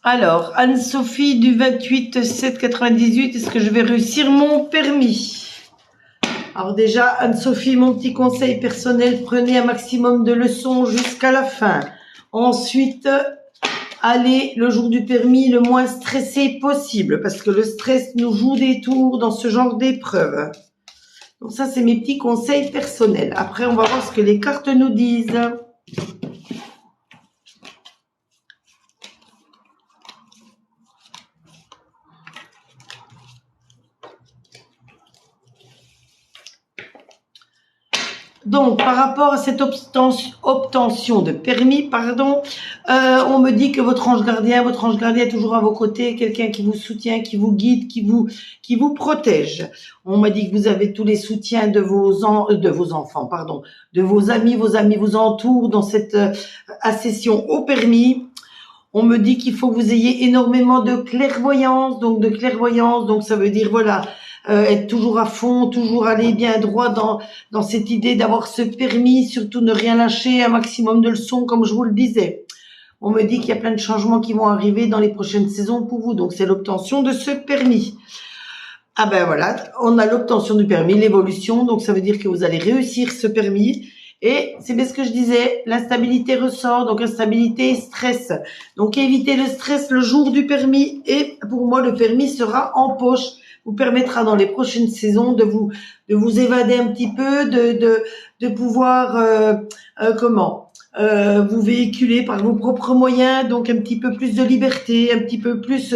Alors, Anne-Sophie du 28-7-98, est-ce que je vais réussir mon permis? Alors déjà, Anne-Sophie, mon petit conseil personnel, prenez un maximum de leçons jusqu'à la fin. Ensuite, allez le jour du permis le moins stressé possible, parce que le stress nous joue des tours dans ce genre d'épreuve. Donc ça, c'est mes petits conseils personnels. Après, on va voir ce que les cartes nous disent. Donc, par rapport à cette obtention de permis, on me dit que votre ange gardien est toujours à vos côtés, quelqu'un qui vous soutient, qui vous guide, qui vous protège. On m'a dit que vous avez tous les soutiens de vos enfants, de vos amis vous entourent dans cette accession au permis. On me dit qu'il faut que vous ayez énormément de clairvoyance, donc ça veut dire voilà, être toujours à fond, toujours aller bien droit dans cette idée d'avoir ce permis, surtout ne rien lâcher, un maximum de leçons comme je vous le disais. On me dit qu'il y a plein de changements qui vont arriver dans les prochaines saisons pour vous, donc c'est l'obtention de ce permis. Ah ben voilà, on a l'obtention du permis, l'évolution, donc ça veut dire que vous allez réussir ce permis. Et c'est bien ce que je disais, l'instabilité ressort, donc instabilité et stress. Donc évitez le stress le jour du permis et pour moi le permis sera en poche, vous permettra dans les prochaines saisons de vous évader un petit peu, de pouvoir vous véhiculez par vos propres moyens, donc un petit peu plus de liberté, un petit peu plus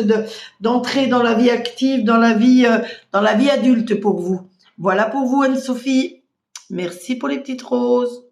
d'entrée dans la vie active, dans la vie adulte pour vous. Voilà pour vous, Anne-Sophie. Merci pour les petites roses.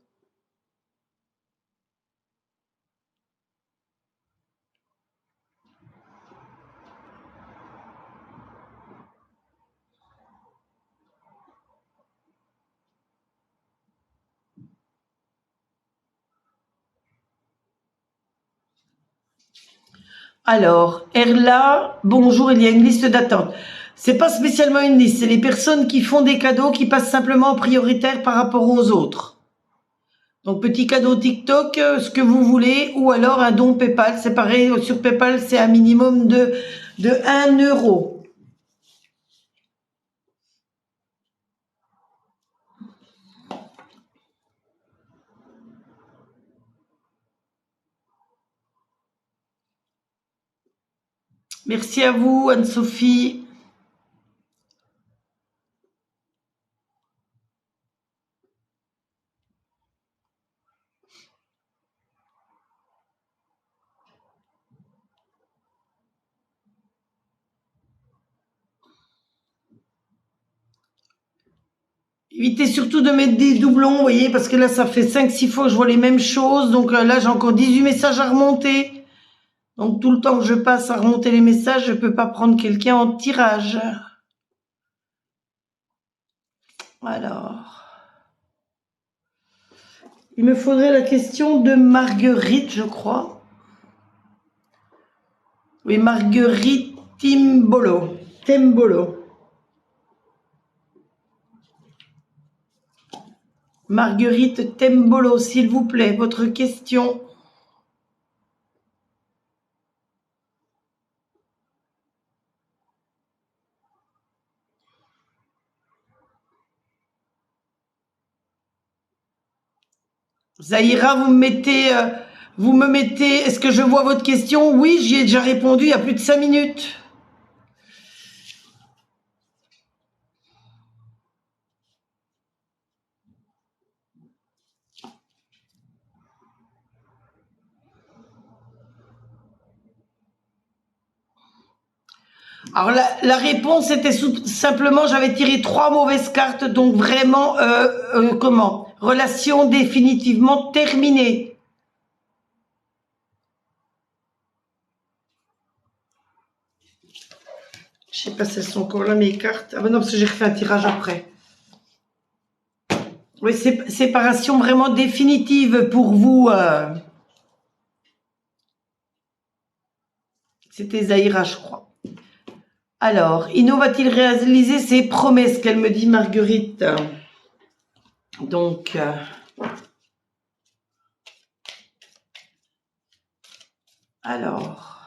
Alors, Erla, bonjour, il y a une liste d'attente. C'est pas spécialement une liste, c'est les personnes qui font des cadeaux qui passent simplement en prioritaire par rapport aux autres. Donc, petit cadeau TikTok, ce que vous voulez, ou alors un don PayPal. C'est pareil, sur PayPal, c'est un minimum de 1 euro. Merci à vous, Anne-Sophie. Évitez surtout de mettre des doublons, vous voyez, parce que là, ça fait 5-6 fois que je vois les mêmes choses. Donc là, j'ai encore 18 messages à remonter. Donc tout le temps que je passe à remonter les messages, je peux pas prendre quelqu'un en tirage. Alors, il me faudrait la question de Marguerite, je crois. Oui, Marguerite Timbolo. Tembolo. Marguerite Tembolo, s'il vous plaît, votre question. Zahira, vous me mettez, est-ce que je vois votre question? Oui, j'y ai déjà répondu il y a plus de 5 minutes. Alors la réponse était simplement, j'avais tiré 3 mauvaises cartes, donc vraiment, comment? Relation définitivement terminée. Je sais pas si elles sont encore là mes cartes. Ah ben non, parce que j'ai refait un tirage après. Oui, séparation vraiment définitive pour vous. C'était Zahira, je crois. Alors, Ino va-t-il réaliser ses promesses qu'elle me dit Marguerite? Donc, alors.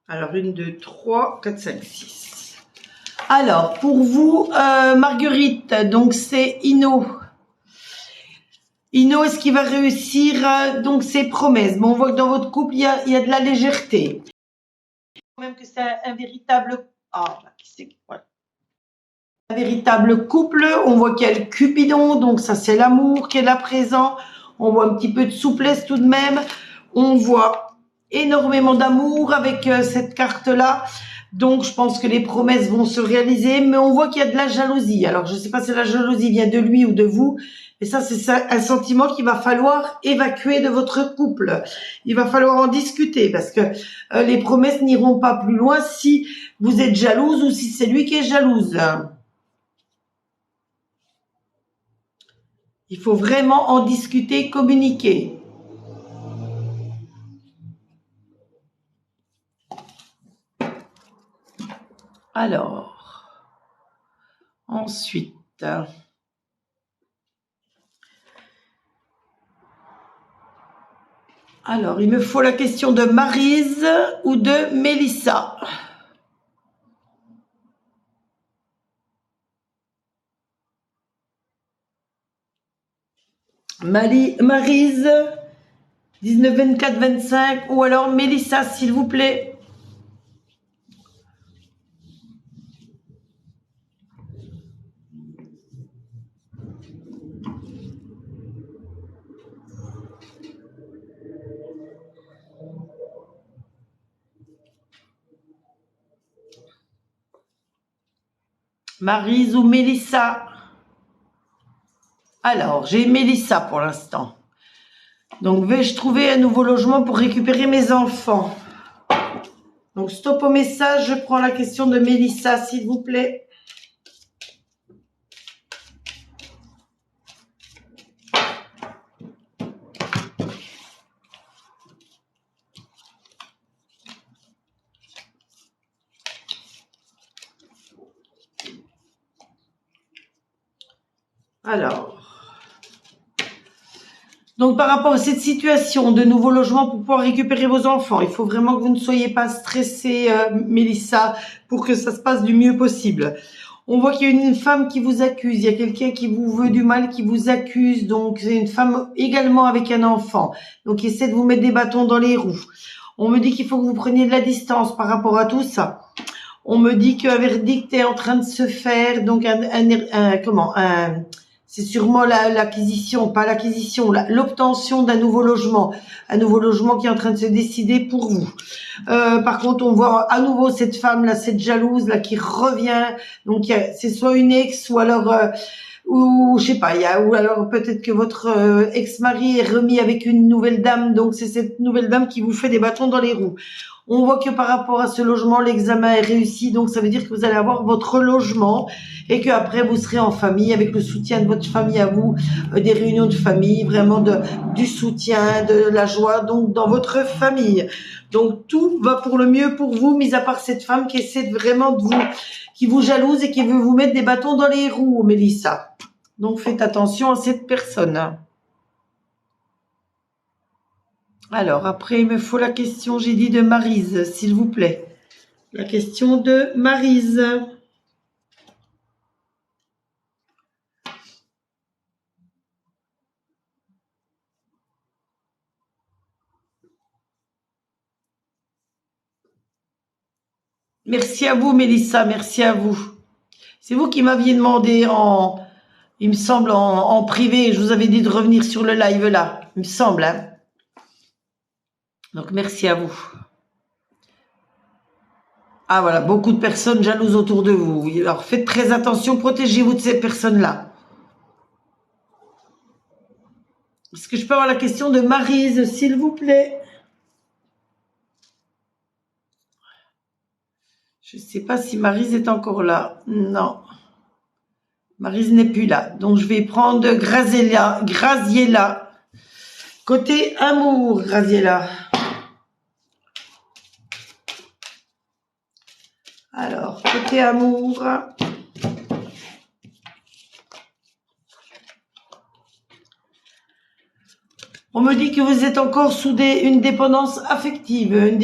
Alors, 1, 2, 3, 4, 5, 6. Alors, pour vous, Marguerite, donc c'est Ino. Ino, est-ce qu'il va réussir donc ses promesses? Bon, on voit que dans votre couple, il y a de la légèreté. Même que c'est un véritable... Ah, là, qui c'est? Voilà. Un véritable couple, on voit qu'il y a le Cupidon, donc ça c'est l'amour qui est là présent. On voit un petit peu de souplesse tout de même. On voit énormément d'amour avec cette carte-là. Donc je pense que les promesses vont se réaliser, mais on voit qu'il y a de la jalousie. Alors je ne sais pas si la jalousie vient de lui ou de vous, mais ça c'est un sentiment qu'il va falloir évacuer de votre couple. Il va falloir en discuter parce que les promesses n'iront pas plus loin si vous êtes jalouse ou si c'est lui qui est jalouse. Il faut vraiment en discuter, communiquer. Alors, ensuite, alors, il me faut la question de Maryse ou de Mélissa. Maryse, 19, 24, 25, ou alors Mélissa, s'il vous plaît. Maryse ou Mélissa. Alors, j'ai Mélissa pour l'instant. Donc, vais-je trouver un nouveau logement pour récupérer mes enfants? Donc, stop au message. Je prends la question de Mélissa, s'il vous plaît. Alors, donc par rapport à cette situation de nouveau logement pour pouvoir récupérer vos enfants, il faut vraiment que vous ne soyez pas stressée, Mélissa, pour que ça se passe du mieux possible. On voit qu'il y a une femme qui vous accuse, il y a quelqu'un qui vous veut du mal, qui vous accuse, donc c'est une femme également avec un enfant, donc essaie de vous mettre des bâtons dans les roues. On me dit qu'il faut que vous preniez de la distance par rapport à tout ça. On me dit qu'un verdict est en train de se faire, donc c'est sûrement l'acquisition, pas l'acquisition, l'obtention d'un nouveau logement. Un nouveau logement qui est en train de se décider pour vous. Par contre, on voit à nouveau cette femme là, cette jalouse là qui revient. Donc c'est soit une ex ou alors ou je sais pas, ou alors peut-être que votre ex-mari est remis avec une nouvelle dame. Donc c'est cette nouvelle dame qui vous fait des bâtons dans les roues. On voit que par rapport à ce logement, l'examen est réussi, donc ça veut dire que vous allez avoir votre logement et que après vous serez en famille avec le soutien de votre famille à vous, des réunions de famille, vraiment du soutien, de la joie, donc dans votre famille. Donc tout va pour le mieux pour vous, mis à part cette femme qui essaie vraiment de vous, qui vous jalouse et qui veut vous mettre des bâtons dans les roues, Mélissa. Donc faites attention à cette personne. Alors, après, il me faut la question, j'ai dit de Maryse, s'il vous plaît. La question de Maryse. Merci à vous, Mélissa, merci à vous. C'est vous qui m'aviez demandé il me semble, en privé, je vous avais dit de revenir sur le live là, il me semble, hein. Donc, merci à vous. Ah voilà, beaucoup de personnes jalouses autour de vous. Alors faites très attention, protégez-vous de ces personnes-là. Est-ce que je peux avoir la question de Maryse, s'il vous plaît? Je ne sais pas si Maryse est encore là. Non. Maryse n'est plus là. Donc je vais prendre Graziella. Côté amour, Graziella. Alors, côté amour. On me dit que vous êtes encore sous une dépendance affective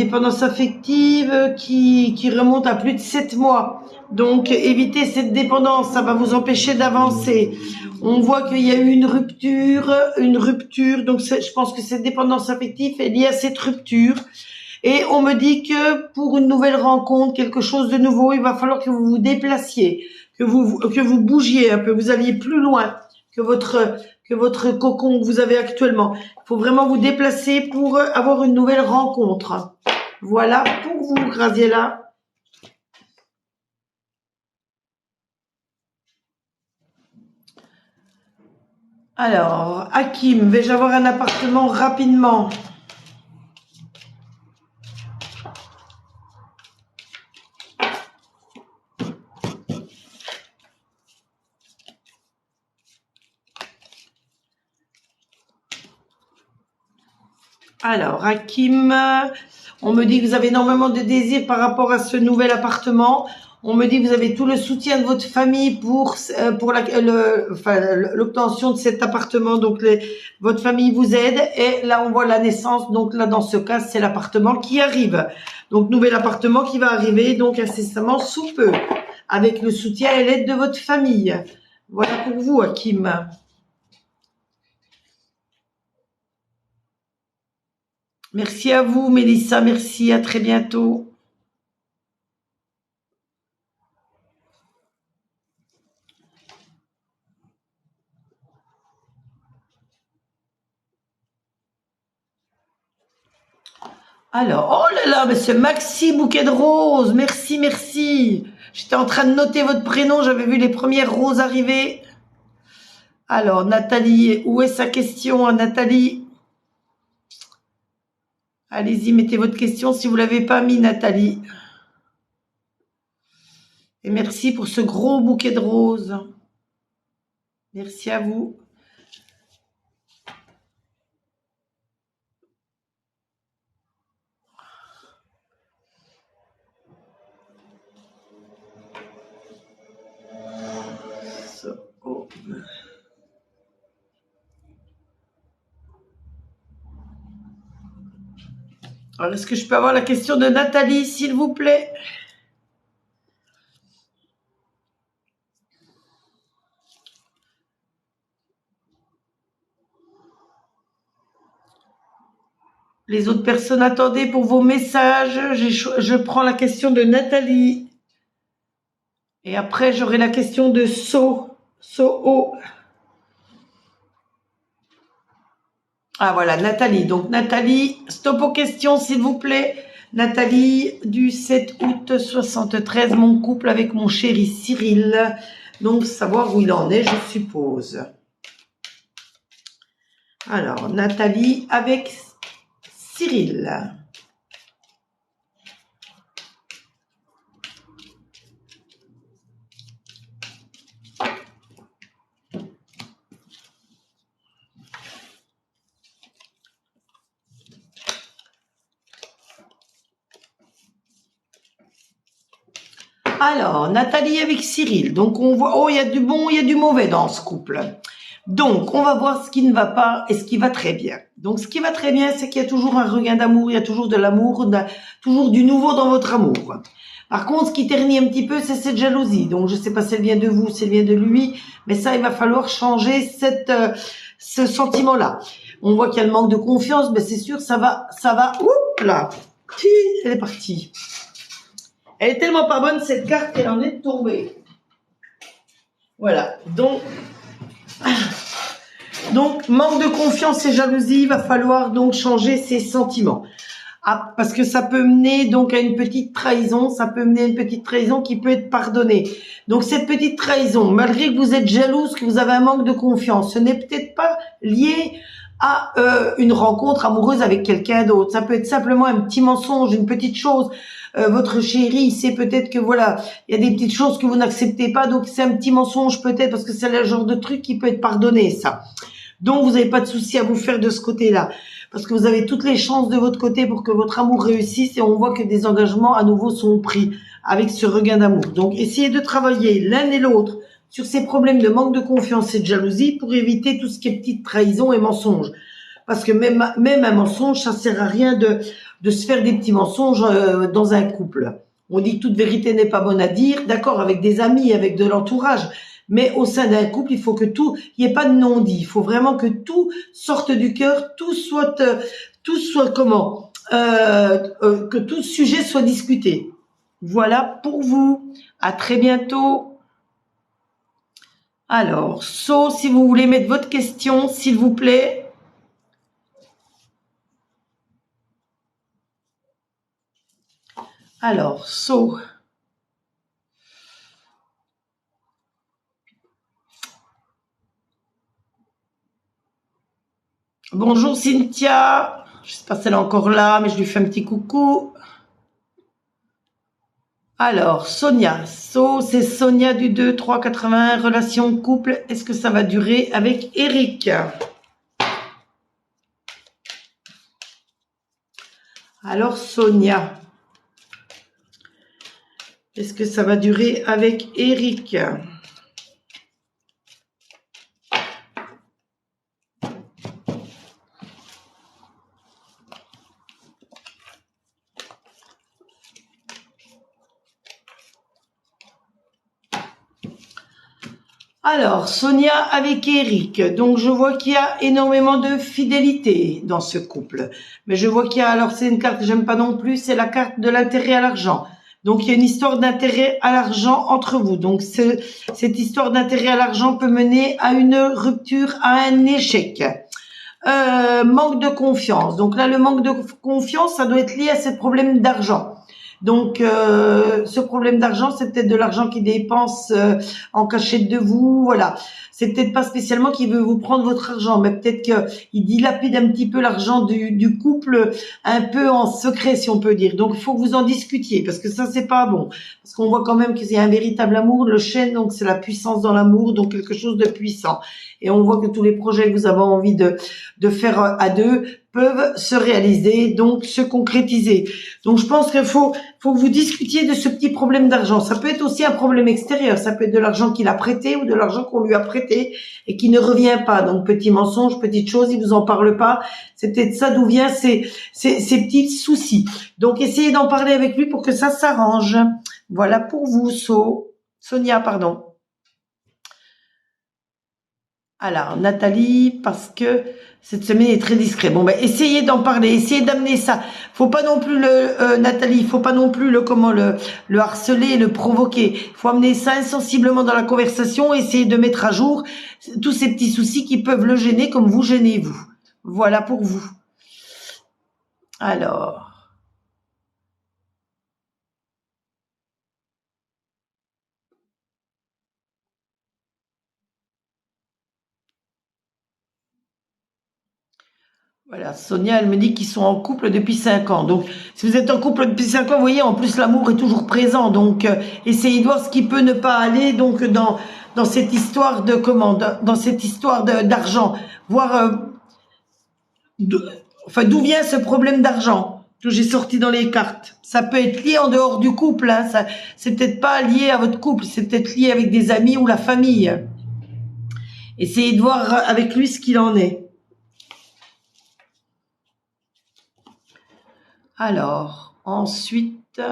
qui remonte à plus de 7 mois. Donc, évitez cette dépendance, ça va vous empêcher d'avancer. On voit qu'il y a eu une rupture. Donc, je pense que cette dépendance affective est liée à cette rupture. Et on me dit que pour une nouvelle rencontre, quelque chose de nouveau, il va falloir que vous vous déplaciez, que vous bougiez un peu, vous alliez plus loin que votre cocon que vous avez actuellement. Il faut vraiment vous déplacer pour avoir une nouvelle rencontre. Voilà pour vous, Graziella. Alors, Hakim, vais-je avoir un appartement rapidement? Alors, Hakim, on me dit que vous avez énormément de désirs par rapport à ce nouvel appartement. On me dit que vous avez tout le soutien de votre famille pour l'obtention de cet appartement. Donc, votre famille vous aide. Et là, on voit la naissance. Donc là, dans ce cas, c'est l'appartement qui arrive. Donc, nouvel appartement qui va arriver, donc incessamment sous peu, avec le soutien et l'aide de votre famille. Voilà pour vous, Hakim. Merci à vous, Mélissa. Merci, à très bientôt. Alors, oh là là, mais ce Maxi Bouquet de Roses. Merci, merci. J'étais en train de noter votre prénom. J'avais vu les premières roses arriver. Alors, Nathalie, où est sa question, hein, Nathalie? Allez-y, mettez votre question si vous ne l'avez pas mis, Nathalie. Et merci pour ce gros bouquet de roses. Merci à vous. Oh. Alors, est-ce que je peux avoir la question de Nathalie, s'il vous plaît? Les autres personnes, attendez pour vos messages. Je prends la question de Nathalie. Et après, j'aurai la question de So. Ah voilà, Nathalie. Donc Nathalie, stop aux questions s'il vous plaît. Nathalie, du 7 août 73, mon couple avec mon chéri Cyril. Donc savoir où il en est, je suppose. Alors, Nathalie avec Cyril. Alors, Nathalie avec Cyril. Donc, on voit, oh, il y a du bon, il y a du mauvais dans ce couple. Donc, on va voir ce qui ne va pas et ce qui va très bien. Donc, ce qui va très bien, c'est qu'il y a toujours un regain d'amour, il y a toujours de l'amour, toujours du nouveau dans votre amour. Par contre, ce qui ternit un petit peu, c'est cette jalousie. Donc, je sais pas si elle vient de vous, si elle vient de lui, mais ça, il va falloir changer ce sentiment-là. On voit qu'il y a le manque de confiance, mais c'est sûr, ça va, oups là, elle est partie. Elle est tellement pas bonne, cette carte, qu'elle en est tombée. Voilà. Donc, manque de confiance et jalousie, il va falloir donc changer ses sentiments. Ah, parce que ça peut mener donc à une petite trahison, qui peut être pardonnée. Donc, cette petite trahison, malgré que vous êtes jalouse, que vous avez un manque de confiance, ce n'est peut-être pas lié à une rencontre amoureuse avec quelqu'un d'autre. Ça peut être simplement un petit mensonge, une petite chose. Votre chéri, il sait peut-être que voilà, il y a des petites choses que vous n'acceptez pas, donc c'est un petit mensonge peut-être, parce que c'est le genre de truc qui peut être pardonné, ça. Donc vous n'avez pas de souci à vous faire de ce côté-là, parce que vous avez toutes les chances de votre côté pour que votre amour réussisse, et on voit que des engagements à nouveau sont pris avec ce regain d'amour. Donc essayez de travailler l'un et l'autre sur ces problèmes de manque de confiance et de jalousie pour éviter tout ce qui est petite trahison et mensonge. Parce que même un mensonge, ça sert à rien de se faire des petits mensonges dans un couple. On dit que toute vérité n'est pas bonne à dire, d'accord, avec des amis, avec de l'entourage, mais au sein d'un couple, il faut que il n'y ait pas de non-dit. Il faut vraiment que tout sorte du cœur, tout soit comment, que tout sujet soit discuté. Voilà pour vous. À très bientôt. Alors, si vous voulez mettre votre question, s'il vous plaît. Alors, Bonjour Cynthia. Je sais pas si elle est encore là, mais je lui fais un petit coucou. Alors, Sonia. C'est Sonia du 2 3 81, relation couple. Est-ce que ça va durer avec Eric? Alors, Sonia. Est-ce que ça va durer avec Eric? Alors, Sonia avec Eric. Donc, je vois qu'il y a énormément de fidélité dans ce couple. Mais je vois qu'il y a, alors c'est une carte que j'aime pas non plus, c'est la carte de l'intérêt à l'argent. Donc, il y a une histoire d'intérêt à l'argent entre vous. Donc, cette histoire d'intérêt à l'argent peut mener à une rupture, à un échec. Manque de confiance. Donc là, le manque de confiance, ça doit être lié à ce problème d'argent. Donc, ce problème d'argent, c'est peut-être de l'argent qu'il dépense en cachette de vous, voilà. C'est peut-être pas spécialement qu'il veut vous prendre votre argent, mais peut-être qu'il dilapide un petit peu l'argent du couple un peu en secret, si on peut dire. Donc, il faut que vous en discutiez, parce que ça, c'est pas bon. Parce qu'on voit quand même qu'il y a un véritable amour. Le chêne, donc, c'est la puissance dans l'amour, donc quelque chose de puissant. Et on voit que tous les projets que vous avez envie de faire à deux peuvent se réaliser, donc se concrétiser. Donc, je pense qu'il faut que vous discutiez de ce petit problème d'argent. Ça peut être aussi un problème extérieur. Ça peut être de l'argent qu'il a prêté ou de l'argent qu'on lui a prêté et qui ne revient pas. Donc, petit mensonge, petite chose, il vous en parle pas. C'est peut-être ça d'où vient ces petits soucis. Donc, essayez d'en parler avec lui pour que ça s'arrange. Voilà pour vous, Sonia, pardon. Alors, Nathalie, parce que cette semaine est très discret. Bon, ben, essayez d'en parler, essayez d'amener ça. Faut pas non plus Nathalie, faut pas non plus le harceler, le provoquer. Faut amener ça insensiblement dans la conversation, essayer de mettre à jour tous ces petits soucis qui peuvent le gêner comme vous gênez vous. Voilà pour vous. Alors. Voilà, Sonia, elle me dit qu'ils sont en couple depuis 5 ans. Donc, si vous êtes en couple depuis 5 ans, vous voyez, en plus, l'amour est toujours présent. Donc, essayez de voir ce qui peut ne pas aller, donc, dans cette histoire de dans cette histoire d'argent. Voir, d'où vient ce problème d'argent que j'ai sorti dans les cartes. Ça peut être lié en dehors du couple, hein. Ça, c'est peut-être pas lié à votre couple, c'est peut-être lié avec des amis ou la famille. Essayez de voir avec lui ce qu'il en est. Alors, ensuite,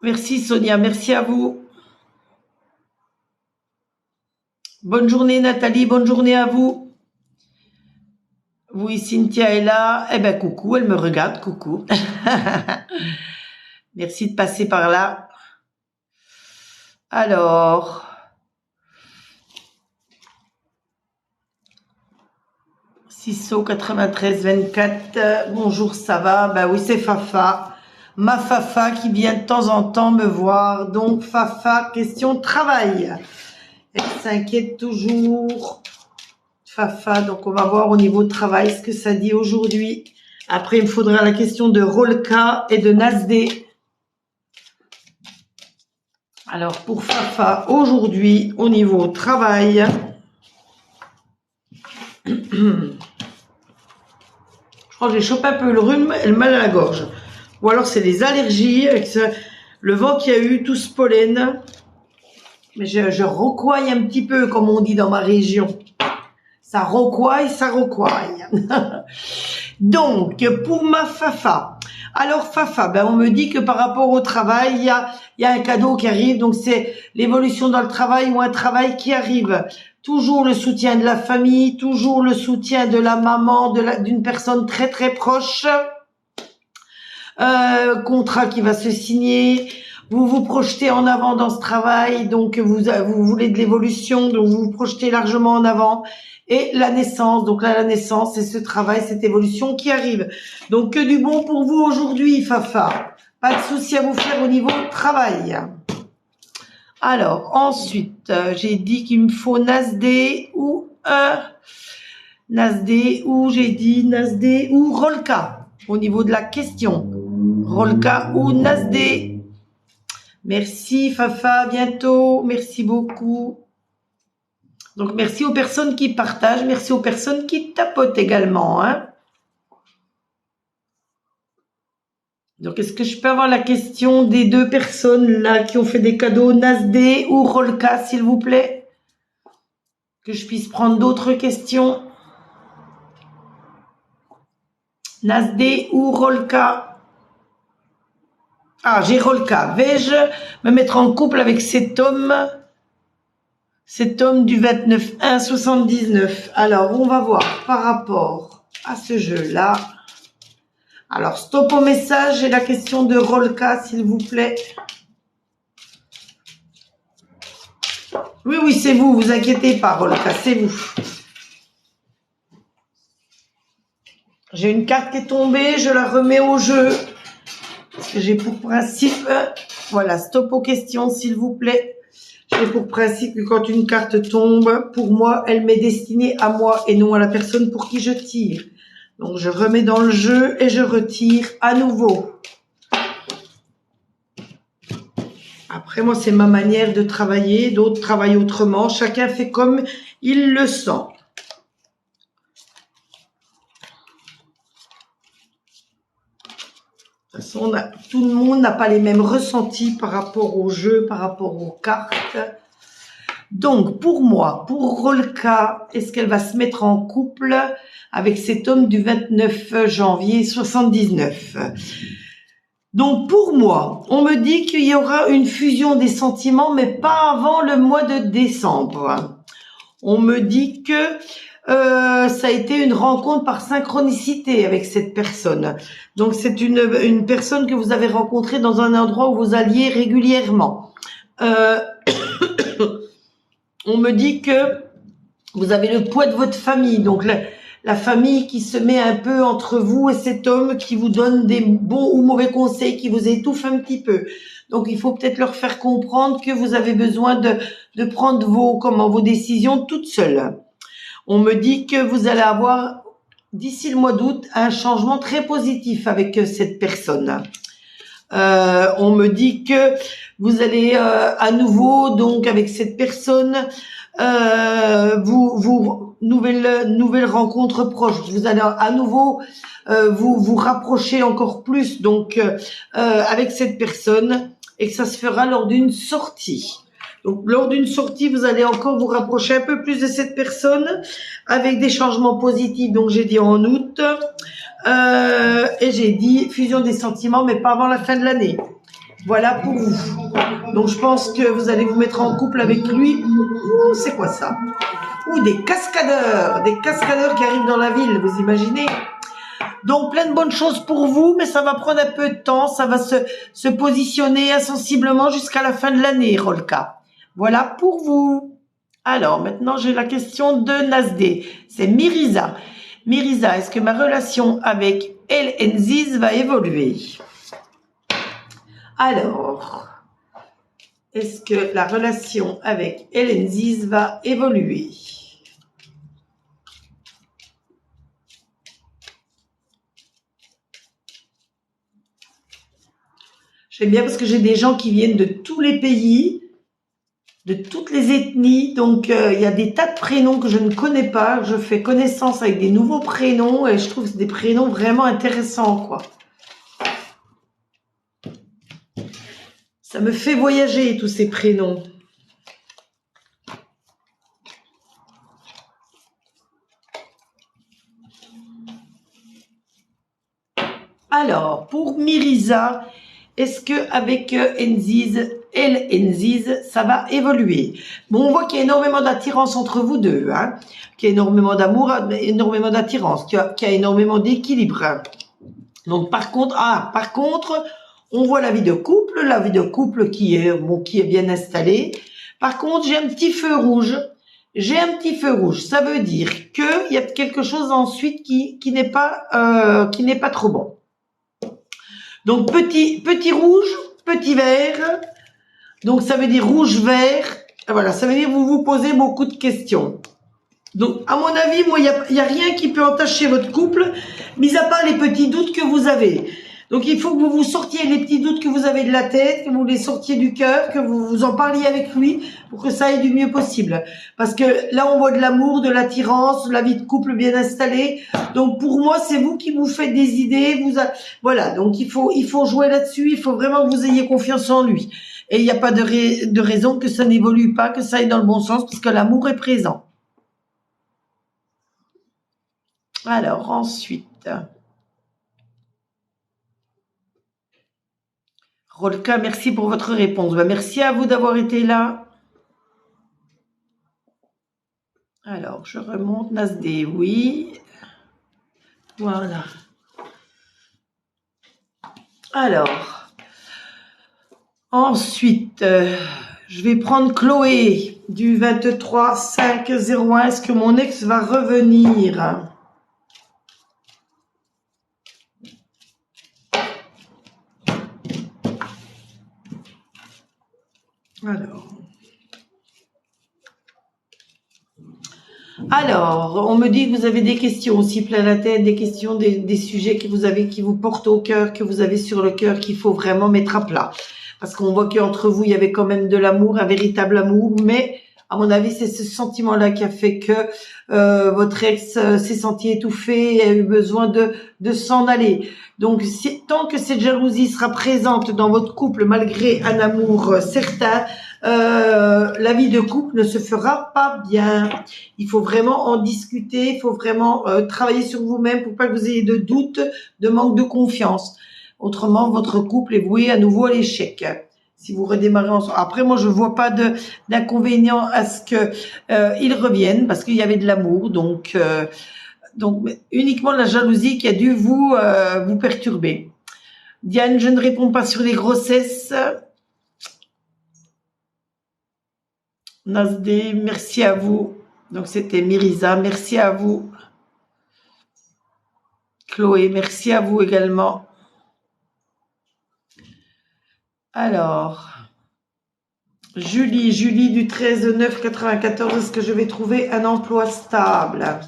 merci Sonia, merci à vous. Bonne journée Nathalie, bonne journée à vous. Oui, Cynthia est là. Eh ben coucou, elle me regarde, coucou. Merci de passer par là. Alors, Cisso 93 24. Bonjour, ça va? Ben oui, c'est Fafa. Ma Fafa qui vient de temps en temps me voir. Donc Fafa, question travail. Elle s'inquiète toujours. Fafa, donc on va voir au niveau de travail ce que ça dit aujourd'hui. Après, il me faudra la question de Rolka et de Nasdé. Alors, pour Fafa, aujourd'hui, au niveau travail, je crois que j'ai chopé un peu le rhume et le mal à la gorge. Ou alors, c'est les allergies avec le vent qu'il y a eu, tout ce pollen. Mais je recouaille un petit peu, comme on dit dans ma région. Ça recouaille, ça recouaille. Donc, pour ma Fafa. Alors, Fafa, ben, on me dit que par rapport au travail, il y a un cadeau qui arrive. Donc, c'est l'évolution dans le travail ou un travail qui arrive. Toujours le soutien de la famille, toujours le soutien de la maman, d'une personne très, très proche. Contrat qui va se signer. Vous vous projetez en avant dans ce travail. Donc, vous voulez de l'évolution. Donc, vous vous projetez largement en avant. Et la naissance, donc là la naissance, c'est ce travail, cette évolution qui arrive. Donc que du bon pour vous aujourd'hui, Fafa. Pas de souci à vous faire au niveau travail. Alors ensuite, j'ai dit qu'il me faut Nasdé ou j'ai dit Nasdé ou Rolka au niveau de la question. Rolka ou Nasdé. Merci Fafa, à bientôt. Merci beaucoup. Donc, merci aux personnes qui partagent, merci aux personnes qui tapotent également. Hein. Donc, est-ce que je peux avoir la question des deux personnes là qui ont fait des cadeaux, Nasdé ou Rolka, s'il vous plaît? Que je puisse prendre d'autres questions. Nasdé ou Rolka? Ah, j'ai Rolka. Vais-je me mettre en couple avec cet homme? Cet homme du 29-1-79. Alors, on va voir par rapport à ce jeu-là. Alors, stop au message et la question de Rolka, s'il vous plaît. Oui, oui, c'est vous, vous inquiétez pas, Rolka, c'est vous. J'ai une carte qui est tombée, je la remets au jeu. Parce que j'ai pour principe... Voilà, stop aux questions, s'il vous plaît. J'ai pour principe que quand une carte tombe, pour moi, elle m'est destinée à moi et non à la personne pour qui je tire. Donc, je remets dans le jeu et je retire à nouveau. Après, moi, c'est ma manière de travailler. D'autres travaillent autrement. Chacun fait comme il le sent. De toute façon, tout le monde n'a pas les mêmes ressentis par rapport au jeu, par rapport aux cartes. Donc, pour moi, pour Rolka, est-ce qu'elle va se mettre en couple avec cet homme du 29 janvier 79? Donc, pour moi, on me dit qu'il y aura une fusion des sentiments, mais pas avant le mois de décembre. On me dit que ça a été une rencontre par synchronicité avec cette personne. Donc, c'est une personne que vous avez rencontrée dans un endroit où vous alliez régulièrement. On me dit que vous avez le poids de votre famille, donc la famille qui se met un peu entre vous et cet homme qui vous donne des bons ou mauvais conseils, qui vous étouffe un petit peu. Donc il faut peut-être leur faire comprendre que vous avez besoin de prendre vos décisions toutes seules. On me dit que vous allez avoir d'ici le mois d'août un changement très positif avec cette personne. On me dit que vous allez à nouveau donc avec cette personne nouvelle rencontre proche. Vous allez à nouveau vous rapprocher encore plus donc avec cette personne et que ça se fera lors d'une sortie. Donc lors d'une sortie, vous allez encore vous rapprocher un peu plus de cette personne avec des changements positifs. Donc j'ai dit en août. Et j'ai dit fusion des sentiments, mais pas avant la fin de l'année. Voilà pour vous. Donc je pense que vous allez vous mettre en couple avec lui. Ouh, c'est quoi ça? Ou des cascadeurs qui arrivent dans la ville, vous imaginez? Donc plein de bonnes choses pour vous, mais ça va prendre un peu de temps, ça va se positionner insensiblement jusqu'à la fin de l'année, Rolka. Voilà pour vous. Alors maintenant j'ai la question de Nasdé. C'est Mirisa. Mirisa, est-ce que ma relation avec El Enziz va évoluer? Alors, est-ce que la relation avec El Enziz va évoluer? J'aime bien parce que j'ai des gens qui viennent de tous les pays, de toutes les ethnies, donc il y a des tas de prénoms que je ne connais pas. Je fais connaissance avec des nouveaux prénoms et je trouve que c'est des prénoms vraiment intéressants, quoi. Ça me fait voyager, tous ces prénoms. Alors, pour Mirisa, est-ce que avec Enziz, El Enziz, ça va évoluer? Bon, on voit qu'il y a énormément d'attirance entre vous deux, hein, qu'il y a énormément d'amour, énormément d'attirance, qu'il y a énormément d'équilibre. Donc, par contre, on voit la vie de couple qui est bien installée. Par contre, j'ai un petit feu rouge. Ça veut dire qu'il y a quelque chose ensuite qui n'est pas trop bon. Donc petit rouge, petit vert. Donc ça veut dire rouge-vert. Voilà, ça veut dire que vous vous posez beaucoup de questions. Donc à mon avis, moi, il y a rien qui peut entacher votre couple, mis à part les petits doutes que vous avez. Donc il faut que vous vous sortiez les petits doutes que vous avez de la tête, que vous les sortiez du cœur, que vous en parliez avec lui pour que ça aille du mieux possible. Parce que là, on voit de l'amour, de l'attirance, de la vie de couple bien installée. Donc pour moi, c'est vous qui vous faites des idées. Voilà, donc il faut jouer là-dessus. Il faut vraiment que vous ayez confiance en lui. Et il n'y a pas de raison que ça n'évolue pas, que ça aille dans le bon sens, parce que l'amour est présent. Alors ensuite... Rolka, merci pour votre réponse. Ben, merci à vous d'avoir été là. Alors, je remonte. Nasdé, oui. Voilà. Alors, ensuite, je vais prendre Chloé du 23 5 01. Est-ce que mon ex va revenir? Alors, on me dit que vous avez des questions aussi plein la tête, des questions, des sujets que vous avez, qui vous portent au cœur, que vous avez sur le cœur, qu'il faut vraiment mettre à plat. Parce qu'on voit qu'entre vous, il y avait quand même de l'amour, un véritable amour, mais à mon avis, c'est ce sentiment-là qui a fait que votre ex s'est senti étouffé et a eu besoin de s'en aller. Donc, tant que cette jalousie sera présente dans votre couple, malgré un amour certain, la vie de couple ne se fera pas bien. Il faut vraiment en discuter, il faut vraiment travailler sur vous-même pour pas que vous ayez de doutes, de manque de confiance. Autrement, votre couple est voué à nouveau à l'échec. Si vous redémarrez ensemble. Après, moi, je vois pas d'inconvénient à ce que ils reviennent parce qu'il y avait de l'amour. Donc uniquement la jalousie qui a dû vous perturber. Diane, je ne réponds pas sur les grossesses. Nasdé, merci à vous. Donc c'était Mirisa, merci à vous. Chloé, merci à vous également. Alors, Julie du 13/9/94, est-ce que je vais trouver un emploi stable?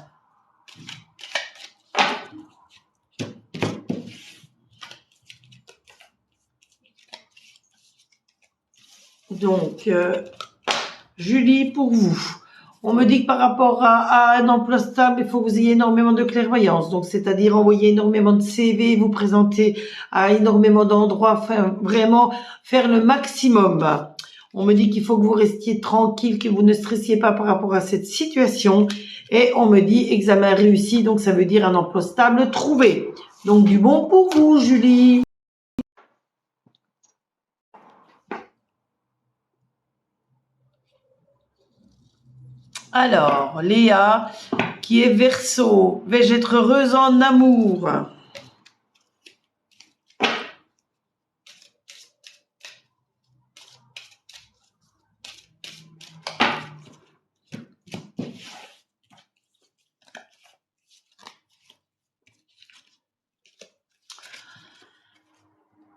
Donc, Julie, pour vous, on me dit que par rapport à un emploi stable, il faut que vous ayez énormément de clairvoyance. Donc, c'est-à-dire envoyer énormément de CV, vous présenter à énormément d'endroits, enfin, vraiment faire le maximum. On me dit qu'il faut que vous restiez tranquille, que vous ne stressiez pas par rapport à cette situation. Et on me dit examen réussi, donc ça veut dire un emploi stable trouvé. Donc, du bon pour vous, Julie. Alors, Léa, qui est Verseau, vais-je être heureuse en amour?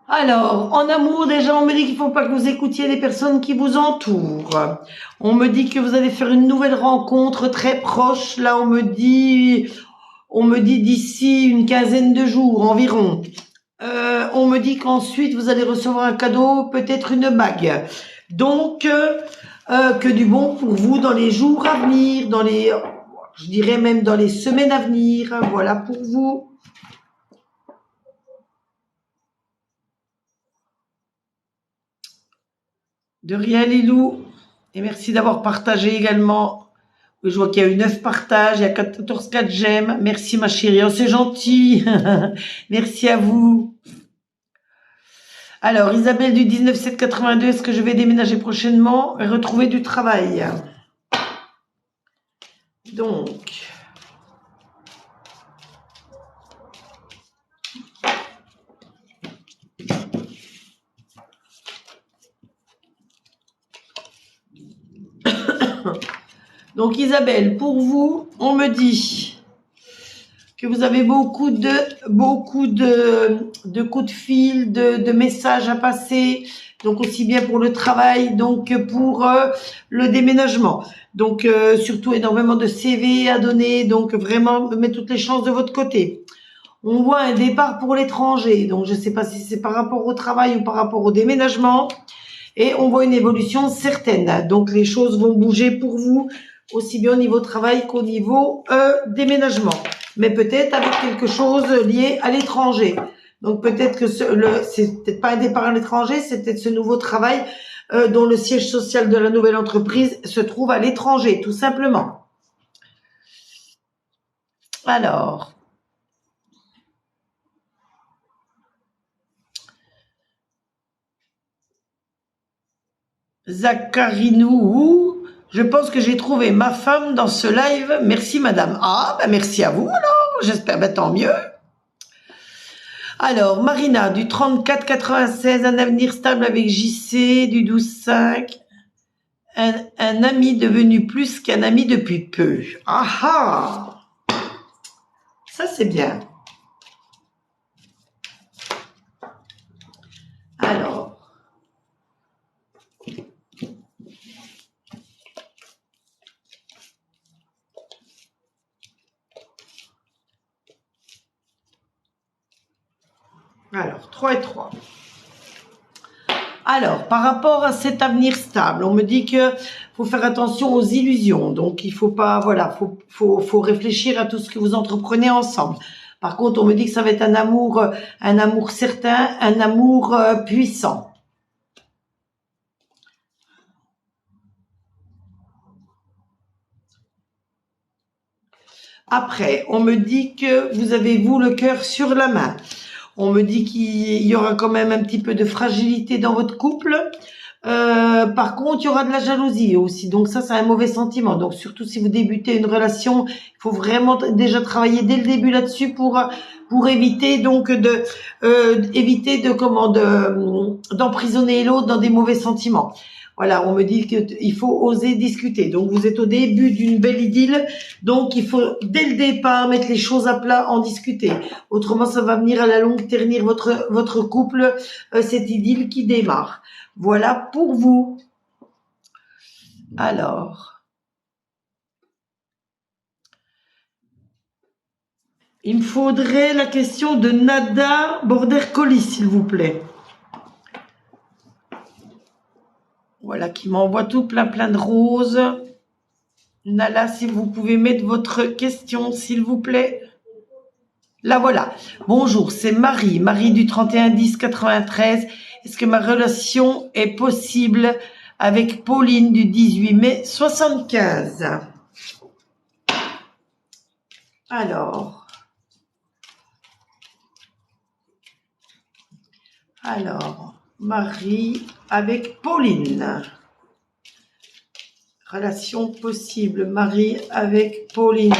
Alors, en amour, déjà, on me dit qu'il ne faut pas que vous écoutiez les personnes qui vous entourent. On me dit que vous allez faire une nouvelle rencontre très proche. Là, on me dit d'ici une quinzaine de jours environ. On me dit qu'ensuite, vous allez recevoir un cadeau, peut-être une bague. Donc, que du bon pour vous dans les jours à venir, je dirais même dans les semaines à venir. Voilà pour vous. De rien, Lilou. Et merci d'avoir partagé également. Oui, je vois qu'il y a eu 9 partages, il y a 14 4 j'aime. Merci ma chérie, oh, c'est gentil. Merci à vous. Alors, Isabelle du 19/7/82, est-ce que je vais déménager prochainement et retrouver du travail? Donc, Isabelle, pour vous, on me dit que vous avez beaucoup de coups de fil, de messages à passer, donc aussi bien pour le travail, donc pour le déménagement. Donc surtout énormément de CV à donner, donc vraiment mettre toutes les chances de votre côté. On voit un départ pour l'étranger, donc je ne sais pas si c'est par rapport au travail ou par rapport au déménagement, et on voit une évolution certaine. Donc les choses vont bouger pour vous, aussi bien au niveau travail qu'au niveau déménagement, mais peut-être avec quelque chose lié à l'étranger. Donc peut-être que c'est peut-être pas un départ à l'étranger, c'est peut-être ce nouveau travail dont le siège social de la nouvelle entreprise se trouve à l'étranger, tout simplement. Alors, Zacarinou, je pense que j'ai trouvé ma femme dans ce live. Merci madame. Ah, ben merci à vous alors. J'espère, ben tant mieux. Alors, Marina, du 34-96, un avenir stable avec JC, du 12-5. Un ami devenu plus qu'un ami depuis peu. Ah ah! Ça, c'est bien. Alors. Alors, 3 et 3. Alors, par rapport à cet avenir stable, on me dit que faut faire attention aux illusions. Donc, il faut pas, voilà, faut réfléchir à tout ce que vous entreprenez ensemble. Par contre, on me dit que ça va être un amour certain, un amour puissant. Après, on me dit que vous avez, vous, le cœur sur la main. On me dit qu'il y aura quand même un petit peu de fragilité dans votre couple. Par contre, il y aura de la jalousie aussi. Donc ça, c'est un mauvais sentiment. Donc surtout si vous débutez une relation, il faut vraiment déjà travailler dès le début là-dessus pour éviter donc d'emprisonner l'autre dans des mauvais sentiments. Voilà, on me dit qu'il faut oser discuter. Donc vous êtes au début d'une belle idylle, donc il faut dès le départ mettre les choses à plat, en discuter. Autrement, ça va venir à la longue ternir votre couple, cette idylle qui démarre. Voilà pour vous. Alors, il me faudrait la question de Nada Border Collie, s'il vous plaît. Voilà, qui m'envoie tout plein de roses. Nala, si vous pouvez mettre votre question, s'il vous plaît. Là, voilà. Bonjour, c'est Marie. Marie du 31-10-93. Est-ce que ma relation est possible avec Pauline du 18 mai 75? Alors, Marie avec Pauline. Relation possible, Marie avec Pauline.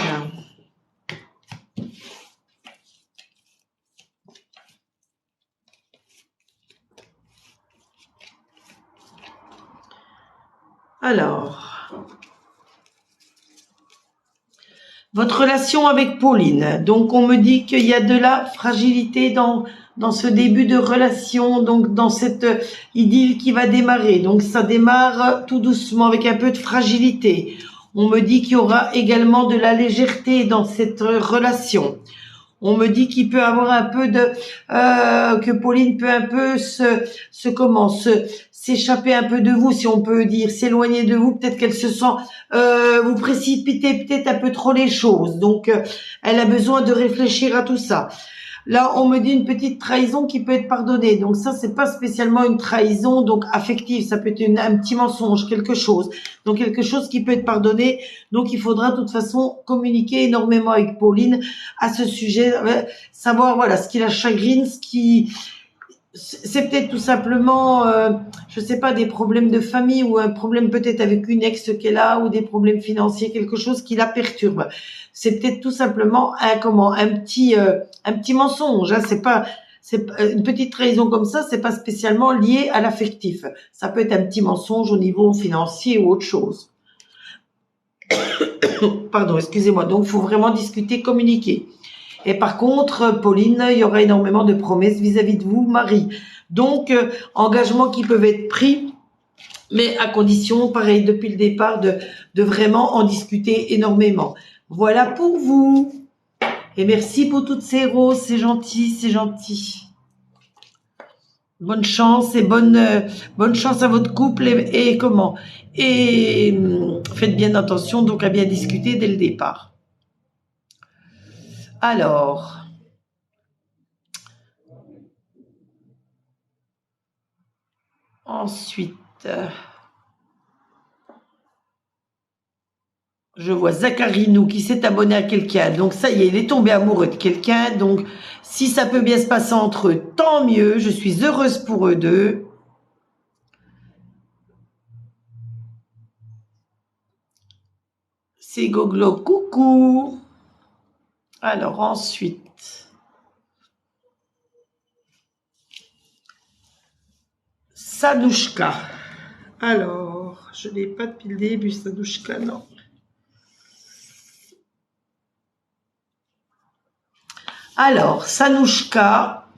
Alors, votre relation avec Pauline. Donc, on me dit qu'il y a de la fragilité dans ce début de relation, donc dans cette idylle qui va démarrer. Donc, ça démarre tout doucement avec un peu de fragilité. On me dit qu'il y aura également de la légèreté dans cette relation. On me dit qu'il peut avoir un peu que Pauline peut un peu s'échapper un peu de vous, si on peut dire, s'éloigner de vous. Peut-être qu'elle se sent, vous précipitez peut-être un peu trop les choses. Donc, elle a besoin de réfléchir à tout ça. Là, on me dit une petite trahison qui peut être pardonnée. Donc ça, c'est pas spécialement une trahison donc affective. Ça peut être un petit mensonge, quelque chose. Donc quelque chose qui peut être pardonné. Donc il faudra de toute façon communiquer énormément avec Pauline à ce sujet, savoir voilà ce qui la chagrine, ce qui c'est peut-être tout simplement, je sais pas, des problèmes de famille ou un problème peut-être avec une ex qu'elle a ou des problèmes financiers, quelque chose qui la perturbe. C'est peut-être tout simplement un petit mensonge. Hein, c'est une petite trahison comme ça, c'est pas spécialement lié à l'affectif. Ça peut être un petit mensonge au niveau financier ou autre chose. Pardon, excusez-moi. Donc, il faut vraiment discuter, communiquer. Et par contre, Pauline, il y aura énormément de promesses vis-à-vis de vous, Marie. Donc, engagements qui peuvent être pris, mais à condition, pareil, depuis le départ, de vraiment en discuter énormément. Voilà pour vous. Et merci pour toutes ces roses, c'est gentil, c'est gentil. Bonne chance et bonne chance à votre couple et comment. Et faites bien attention donc à bien discuter dès le départ. Alors, ensuite, je vois Zacarinou qui s'est abonné à quelqu'un. Donc ça y est, il est tombé amoureux de quelqu'un. Donc si ça peut bien se passer entre eux, tant mieux. Je suis heureuse pour eux deux. C'est Goglo, coucou. Alors ensuite, Sadouchka. Alors, je l'ai pas depuis le début, Sadouchka, non. Alors, Sanouchka,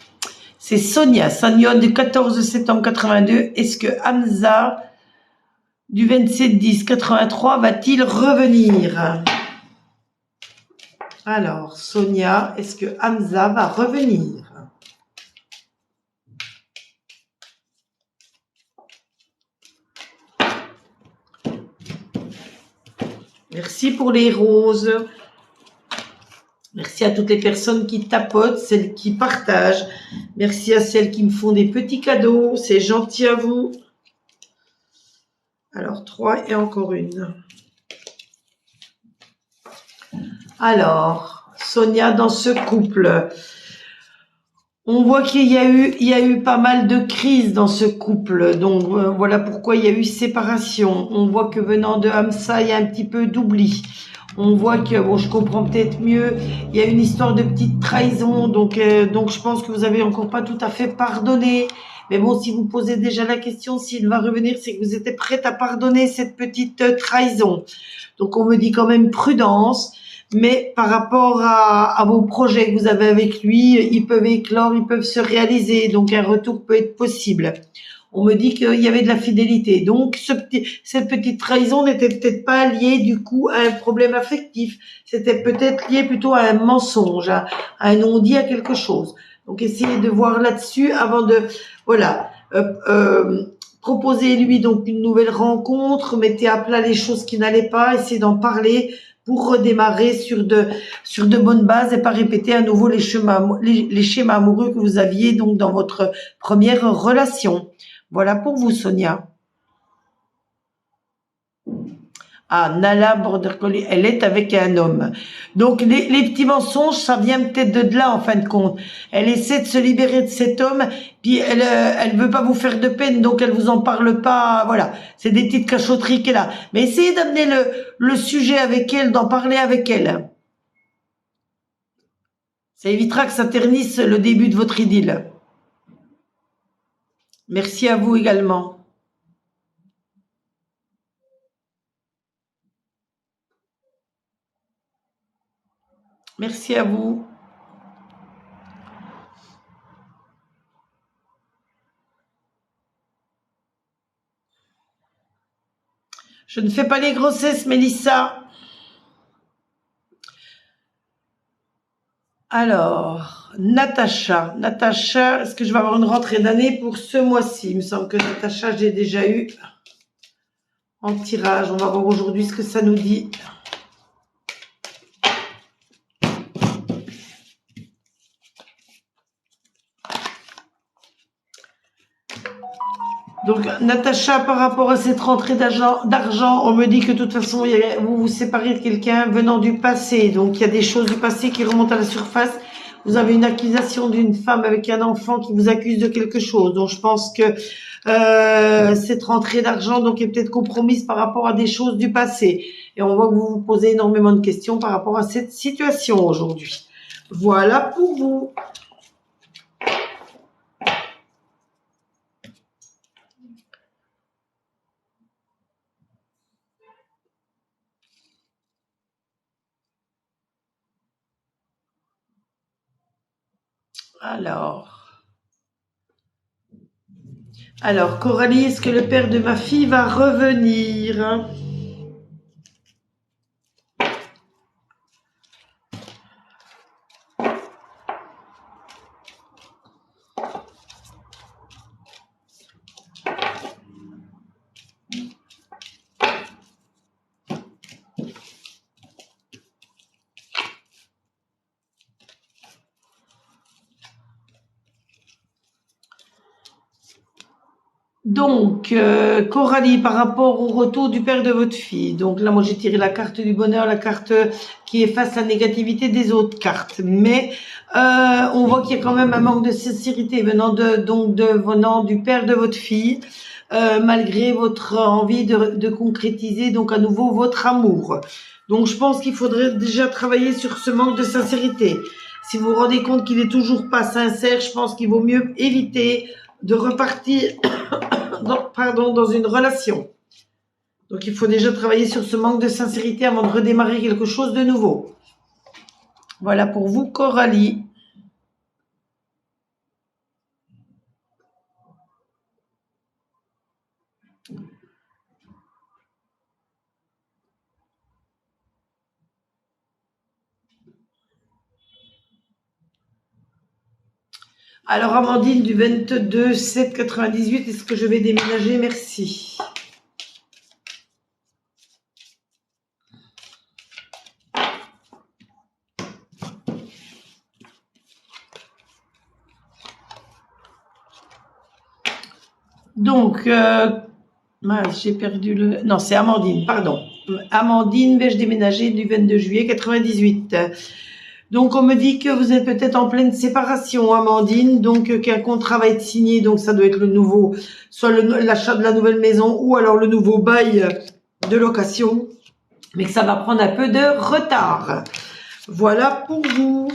c'est Sonia du 14 septembre 82. Est-ce que Hamza du 27-10-83 va-t-il revenir? Alors, Sonia, est-ce que Hamza va revenir? Merci pour les roses. Merci à toutes les personnes qui tapotent, celles qui partagent. Merci à celles qui me font des petits cadeaux. C'est gentil à vous. Alors, 3 et encore une. Alors, Sonia, dans ce couple, on voit qu'il y a eu pas mal de crises dans ce couple. Donc, voilà pourquoi il y a eu séparation. On voit que venant de Hamza, il y a un petit peu d'oubli. On voit que, bon, je comprends peut-être mieux, il y a une histoire de petite trahison, donc je pense que vous avez encore pas tout à fait pardonné. Mais bon, si vous posez déjà la question s'il va revenir, c'est que vous étiez prête à pardonner cette petite trahison. Donc on me dit quand même prudence, mais par rapport à vos projets que vous avez avec lui, ils peuvent éclore, ils peuvent se réaliser, donc un retour peut être possible. On me dit qu'il y avait de la fidélité. Donc, cette petite trahison n'était peut-être pas liée, du coup, à un problème affectif. C'était peut-être lié plutôt à un mensonge, à un non-dit, à quelque chose. Donc, essayez de voir là-dessus avant de, voilà, proposez-lui donc une nouvelle rencontre, mettez à plat les choses qui n'allaient pas, essayez d'en parler pour redémarrer sur de bonnes bases et pas répéter à nouveau les schémas amoureux que vous aviez donc dans votre première relation. Voilà pour vous, Sonia. Ah, Nala Border-Collie, elle est avec un homme. Donc, les petits mensonges, ça vient peut-être de là, en fin de compte. Elle essaie de se libérer de cet homme, puis elle veut pas vous faire de peine, donc elle vous en parle pas. Voilà. C'est des petites cachotteries qu'elle a. Mais essayez d'amener le sujet avec elle, d'en parler avec elle. Ça évitera que ça ternisse le début de votre idylle. Merci à vous également. Merci à vous. Je ne fais pas les grossesses, Mélissa. Alors, Natacha. Natacha, est-ce que je vais avoir une rentrée d'année pour ce mois-ci? Il me semble que Natacha, j'ai déjà eu en tirage. On va voir aujourd'hui ce que ça nous dit. Donc, Natacha, par rapport à cette rentrée d'argent, on me dit que de toute façon, vous vous séparez de quelqu'un venant du passé. Donc, il y a des choses du passé qui remontent à la surface. Vous avez une accusation d'une femme avec un enfant qui vous accuse de quelque chose. Donc, je pense que cette rentrée d'argent donc est peut-être compromise par rapport à des choses du passé. Et on voit que vous vous posez énormément de questions par rapport à cette situation aujourd'hui. Voilà pour vous. Alors, Coralie, est-ce que le père de ma fille va revenir? Donc, Coralie, par rapport au retour du père de votre fille, donc là, moi, j'ai tiré la carte du bonheur, la carte qui efface la négativité des autres cartes. Mais on voit qu'il y a quand même un manque de sincérité venant du père de votre fille. malgré votre envie de concrétiser donc à nouveau votre amour. Donc je pense qu'il faudrait déjà travailler sur ce manque de sincérité. Si vous vous rendez compte qu'il est toujours pas sincère, je pense qu'il vaut mieux éviter de repartir dans une relation. Donc il faut déjà travailler sur ce manque de sincérité avant de redémarrer quelque chose de nouveau. Voilà pour vous, Coralie. Alors Amandine du 22 7 98, est-ce que je vais déménager? Merci. Donc, j'ai perdu le... Non, c'est Amandine, pardon. Amandine, vais-je déménager du 22 juillet 98. Donc, on me dit que vous êtes peut-être en pleine séparation, Amandine, donc qu'un contrat va être signé, donc ça doit être le nouveau, soit l'achat de la nouvelle maison ou alors le nouveau bail de location, mais que ça va prendre un peu de retard. Voilà pour vous.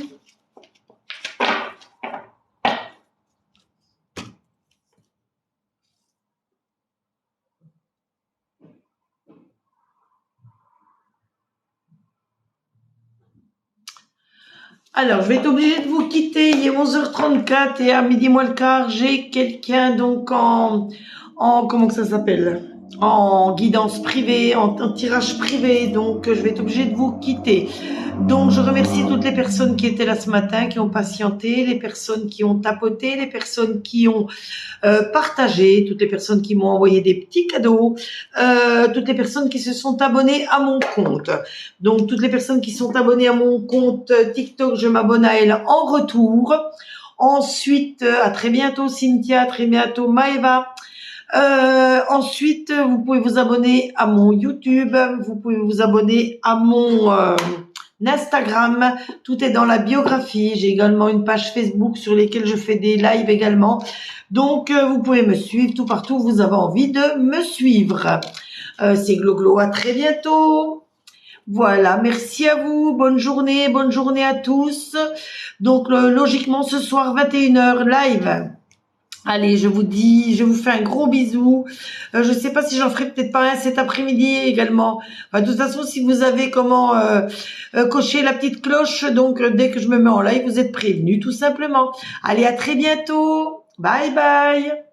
Alors, je vais être obligée de vous quitter. Il est 11h34 et à midi moins le quart, j'ai quelqu'un donc comment que ça s'appelle? En guidance privée, en tirage privé. Donc, je vais être obligée de vous quitter. Donc, je remercie toutes les personnes qui étaient là ce matin, qui ont patienté, les personnes qui ont tapoté, les personnes qui ont partagé, toutes les personnes qui m'ont envoyé des petits cadeaux, toutes les personnes qui se sont abonnées à mon compte. Donc, toutes les personnes qui sont abonnées à mon compte TikTok, je m'abonne à elles en retour. Ensuite, à très bientôt Cynthia, à très bientôt Maëva. Ensuite, vous pouvez vous abonner à mon YouTube, vous pouvez vous abonner à mon Instagram, tout est dans la biographie. J'ai également une page Facebook sur laquelle je fais des lives également. Donc, vous pouvez me suivre tout partout où vous avez envie de me suivre. C'est Gloglo, à très bientôt. Voilà, merci à vous, bonne journée à tous. Donc, logiquement, ce soir, 21h, live. Allez, je vous fais un gros bisou. Je sais pas si j'en ferai peut-être pas un cet après-midi également. Enfin, de toute façon, si vous avez cocher la petite cloche, donc dès que je me mets en live, vous êtes prévenus tout simplement. Allez, à très bientôt. Bye bye.